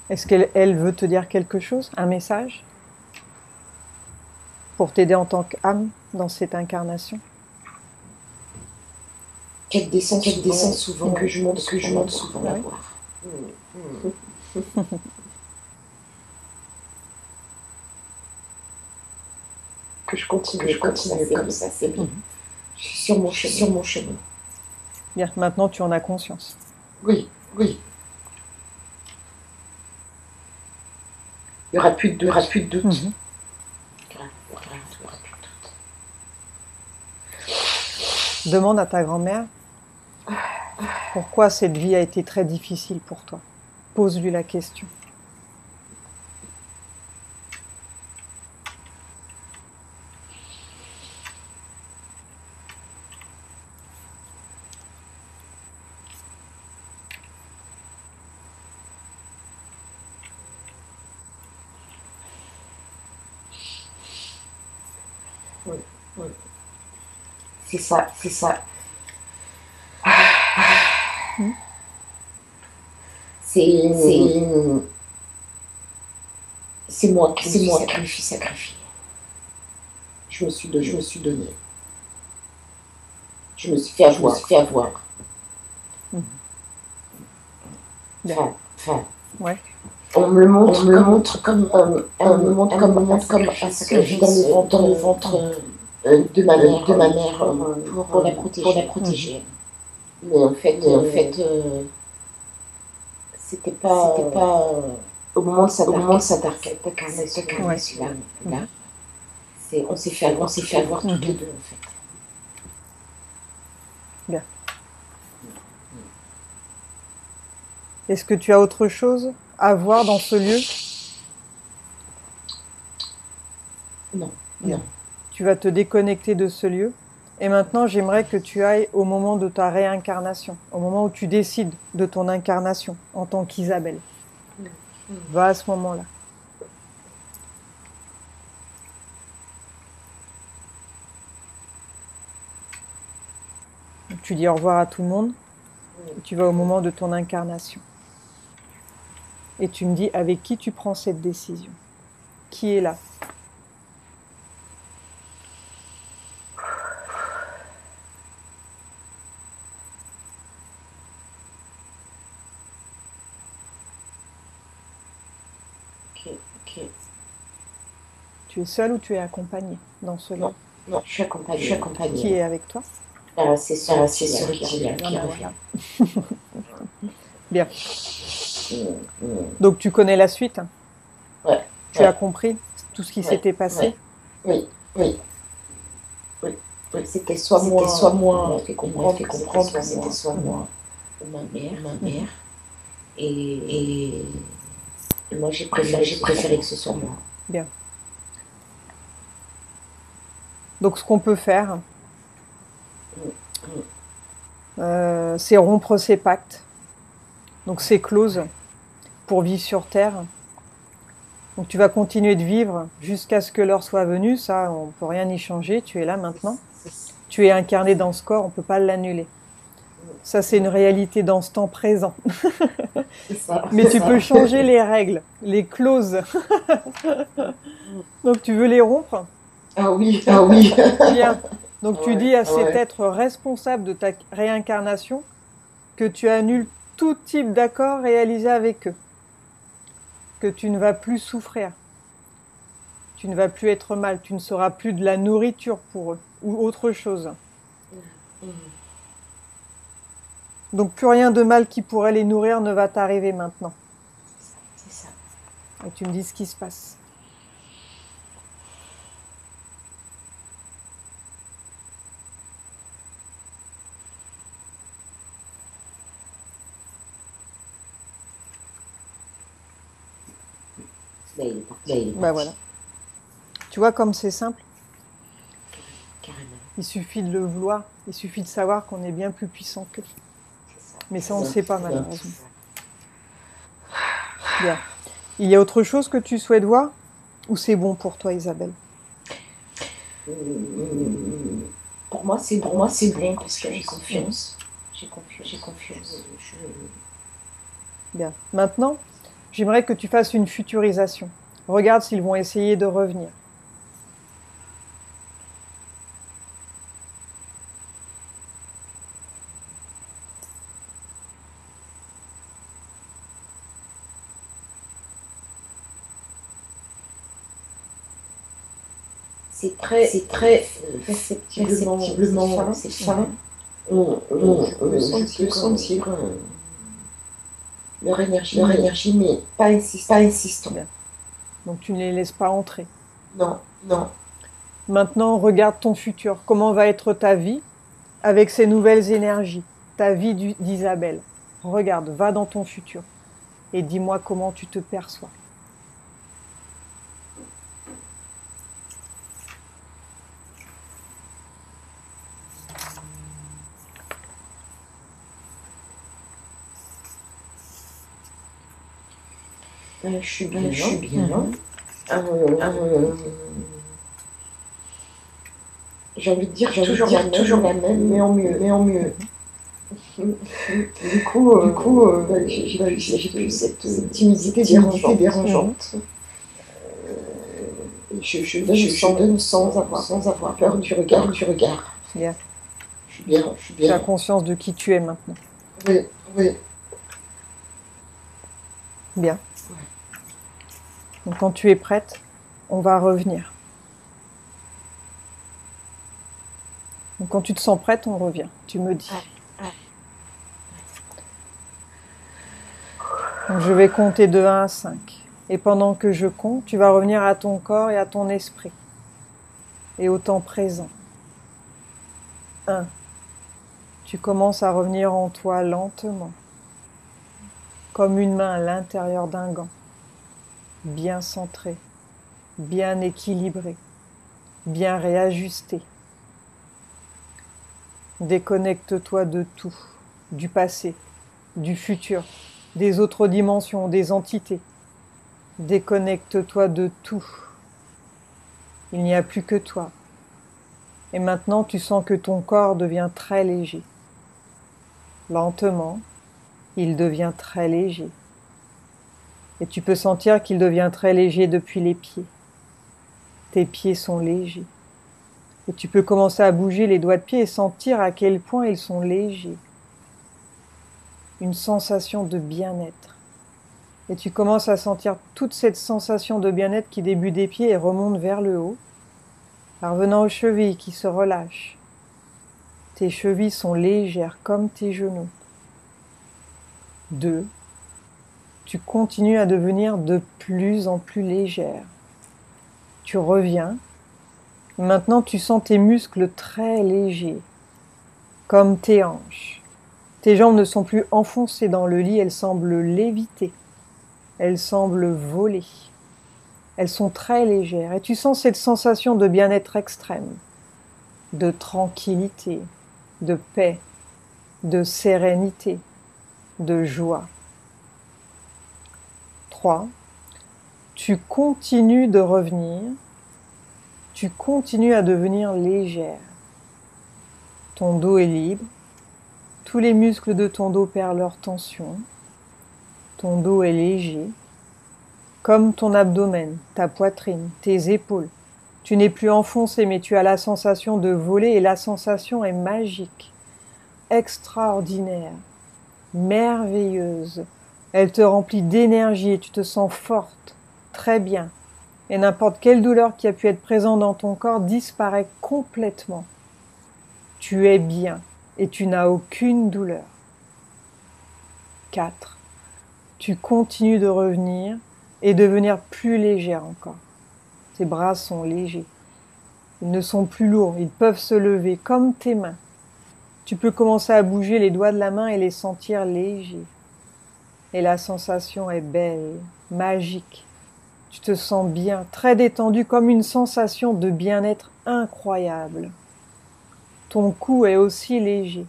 Est-ce qu'elle veut te dire quelque chose, un message, pour t'aider en tant qu'âme dans cette incarnation? Qu'elle descend souvent, que je monte souvent la voir. Que je continue comme ça, c'est bien. Je suis sur mon chemin. Bien, maintenant tu en as conscience. Oui. Il n'y aura plus de doute. Il y aura plus de doute. Demande à ta grand-mère pourquoi cette vie a été très difficile pour toi. Pose-lui la question. Oui. C'est ça. C'est moi qui me suis sacrifiée. je me suis donné. Je me suis fait avoir. Enfin, ouais. On me le montre comme un sacrifice dans le ventre de ma mère pour la protéger. Mais en fait, c'était pas au moment de cette incarnation là. On s'est fait avoir toutes les deux en fait. Bien. Est-ce que tu as autre chose à voir dans ce lieu? Non. Tu vas te déconnecter de ce lieu. Et maintenant, j'aimerais que tu ailles au moment de ta réincarnation, au moment où tu décides de ton incarnation en tant qu'Isabelle. Va à ce moment-là. Tu dis au revoir à tout le monde. Et tu vas au moment de ton incarnation. Et tu me dis avec qui tu prends cette décision. Qui est là? Ok. Tu es seule ou tu es accompagnée dans ce lieu? Non, je suis accompagnée. Qui est avec toi? C'est celui qui revient. Bien. Donc tu connais la suite? Ouais. Tu as compris tout ce qui s'était passé? Oui. C'était soit moi, on m'a fait comprendre que c'était soit moi ou ma mère. Et moi j'ai préféré que ce soit moi. Bien. Donc ce qu'on peut faire, c'est rompre ces pactes, donc ces clauses pour vivre sur Terre. Donc tu vas continuer de vivre jusqu'à ce que l'heure soit venue, ça on ne peut rien y changer, tu es là maintenant. Tu es incarné dans ce corps, on ne peut pas l'annuler. Ça c'est une réalité dans ce temps présent. Mais tu peux changer les règles, les clauses. Donc tu veux les rompre? Ah oui. Bien. Donc tu dis à cet être responsable de ta réincarnation que tu annules tout type d'accord réalisé avec eux. Que tu ne vas plus souffrir. Tu ne vas plus être mal. Tu ne seras plus de la nourriture pour eux ou autre chose. Donc plus rien de mal qui pourrait les nourrir ne va t'arriver maintenant. C'est ça. Et tu me dis ce qui se passe. Bah voilà. Tu vois comme c'est simple? Carrément. Il suffit de le vouloir, il suffit de savoir qu'on est bien plus puissant qu'eux. Mais ça, on ne sait pas malheureusement. Bien. Il y a autre chose que tu souhaites voir? Ou c'est bon pour toi, Isabelle? Pour moi, c'est bon parce que j'ai confiance. J'ai confiance. Bien. Maintenant, j'aimerais que tu fasses une futurisation. Regarde s'ils vont essayer de revenir. C'est très perceptiblement c'est fin. On peut sentir leur énergie, mais pas insistant. Bien. Donc tu ne les laisses pas entrer. Non. Maintenant, regarde ton futur. Comment va être ta vie avec ces nouvelles énergies? Ta vie d'Isabelle. Regarde, va dans ton futur. Et dis-moi comment tu te perçois. Je suis bien là. J'ai envie de dire toujours la même, mais en mieux. Du coup, j'ai plus cette timidité dérangeante. je donne sans avoir peur du regard. Bien. Je suis bien. Tu as conscience de qui tu es maintenant. Oui. Bien. Donc quand tu es prête, on va revenir. Donc quand tu te sens prête, on revient. Tu me dis. Donc je vais compter de 1 à 5. Et pendant que je compte, tu vas revenir à ton corps et à ton esprit. Et au temps présent. 1. Tu commences à revenir en toi lentement. Comme une main à l'intérieur d'un gant. Bien centrée. Bien équilibrée. Bien réajustée. Déconnecte-toi de tout. Du passé. Du futur. Des autres dimensions. Des entités. Déconnecte-toi de tout. Il n'y a plus que toi. Et maintenant, tu sens que ton corps devient très léger. Lentement, il devient très léger. Et tu peux sentir qu'il devient très léger depuis les pieds. Tes pieds sont légers. Et tu peux commencer à bouger les doigts de pied et sentir à quel point ils sont légers. Une sensation de bien-être. Et tu commences à sentir toute cette sensation de bien-être qui débute des pieds et remonte vers le haut, parvenant aux chevilles qui se relâchent. Tes chevilles sont légères comme tes genoux. 2. Tu continues à devenir de plus en plus légère. Tu reviens. Maintenant, tu sens tes muscles très légers, comme tes hanches. Tes jambes ne sont plus enfoncées dans le lit, elles semblent léviter. Elles semblent voler. Elles sont très légères et tu sens cette sensation de bien-être extrême, de tranquillité, de paix, de sérénité, de joie. 3. Tu continues de revenir, tu continues à devenir légère. Ton dos est libre, tous les muscles de ton dos perdent leur tension. Ton dos est léger, comme ton abdomen, ta poitrine, tes épaules. Tu n'es plus enfoncé, mais tu as la sensation de voler et la sensation est magique, extraordinaire, merveilleuse. Elle te remplit d'énergie et tu te sens forte, très bien. Et n'importe quelle douleur qui a pu être présente dans ton corps disparaît complètement. Tu es bien et tu n'as aucune douleur. 4. Tu continues de revenir et devenir plus légère encore. Tes bras sont légers. Ils ne sont plus lourds. Ils peuvent se lever comme tes mains. Tu peux commencer à bouger les doigts de la main et les sentir légers. Et la sensation est belle, magique. Tu te sens bien, très détendu, comme une sensation de bien-être incroyable. Ton cou est aussi léger.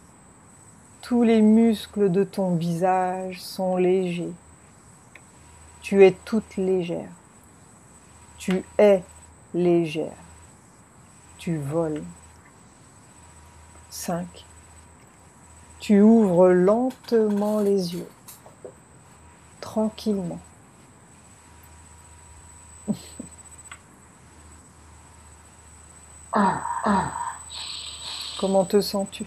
Tous les muscles de ton visage sont légers. Tu es toute légère. Tu es légère. Tu voles. 5. Tu ouvres lentement les yeux. Tranquillement. Comment te sens-tu?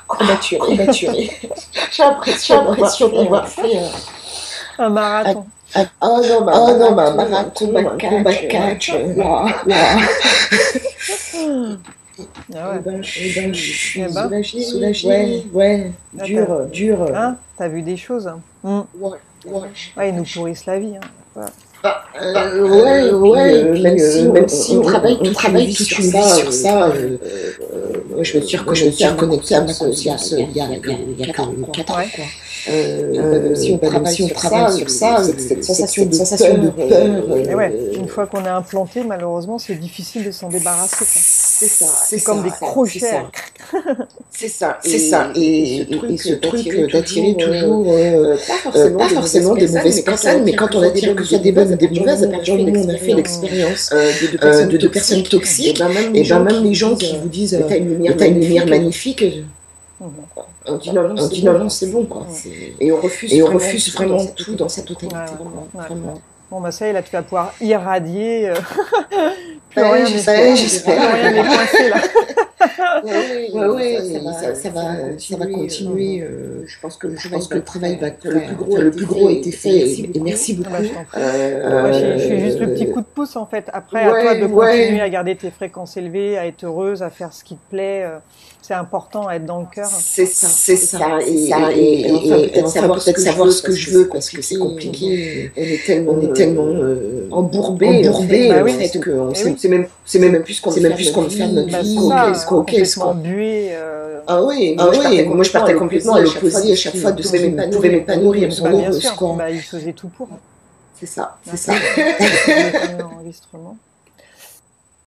Combatturé. J'ai l'impression d'avoir fait un marathon. Un marathon, combat catch. Ah ouais. Je suis soulagée. Ouais. Dur. Hein? T'as vu des choses? Hein? Ouais, ils nous pourrissent la vie. Hein. Même si on travaille toute une vie sur ça, je veux dire que je me suis reconnectée à ma conscience il y a 4 ans. Si on travaille sur ça, cette sensation de peur. Ouais, une fois qu'on est implanté, malheureusement, c'est difficile de s'en débarrasser. C'est comme des crochets. C'est ça. Et ce truc d'attirer toujours, pas forcément des mauvaises personnes, mais quand on attire que ce soit des bonnes ou des mauvaises, à partir du moment où on a fait l'expérience de personnes toxiques, et ben même les gens qui vous disent t'as une lumière magnifique, on dit non, c'est bon, quoi. Et on refuse vraiment tout dans sa totalité. Vraiment. Bon, bah ça y est, là, tu vas pouvoir irradier. Plus Ouais, rien n'est j'espère. plus rien n'est coincé, là. Ça va continuer. Je pense que le travail va être le plus gros a été fait et merci beaucoup. Ah bah, je t'en prie. Moi, je suis juste le petit coup de pouce, en fait. Après, à toi de continuer à garder tes fréquences élevées, à être heureuse, à faire ce qui te plaît. C'est important, à être dans le cœur. C'est ça. Et enfin, peut-être savoir ce que je veux, parce que c'est compliqué. On est tellement embourbé en fait, qu'on sait même plus ce qu'on veut faire de notre vie. Qu'est-ce qu'on bué. Moi je partais complètement à l'opposé à chaque fois de ce qui pouvait m'épanouir, me rendre heureuse. Il faisait tout pour. C'est ça. L'enregistrement.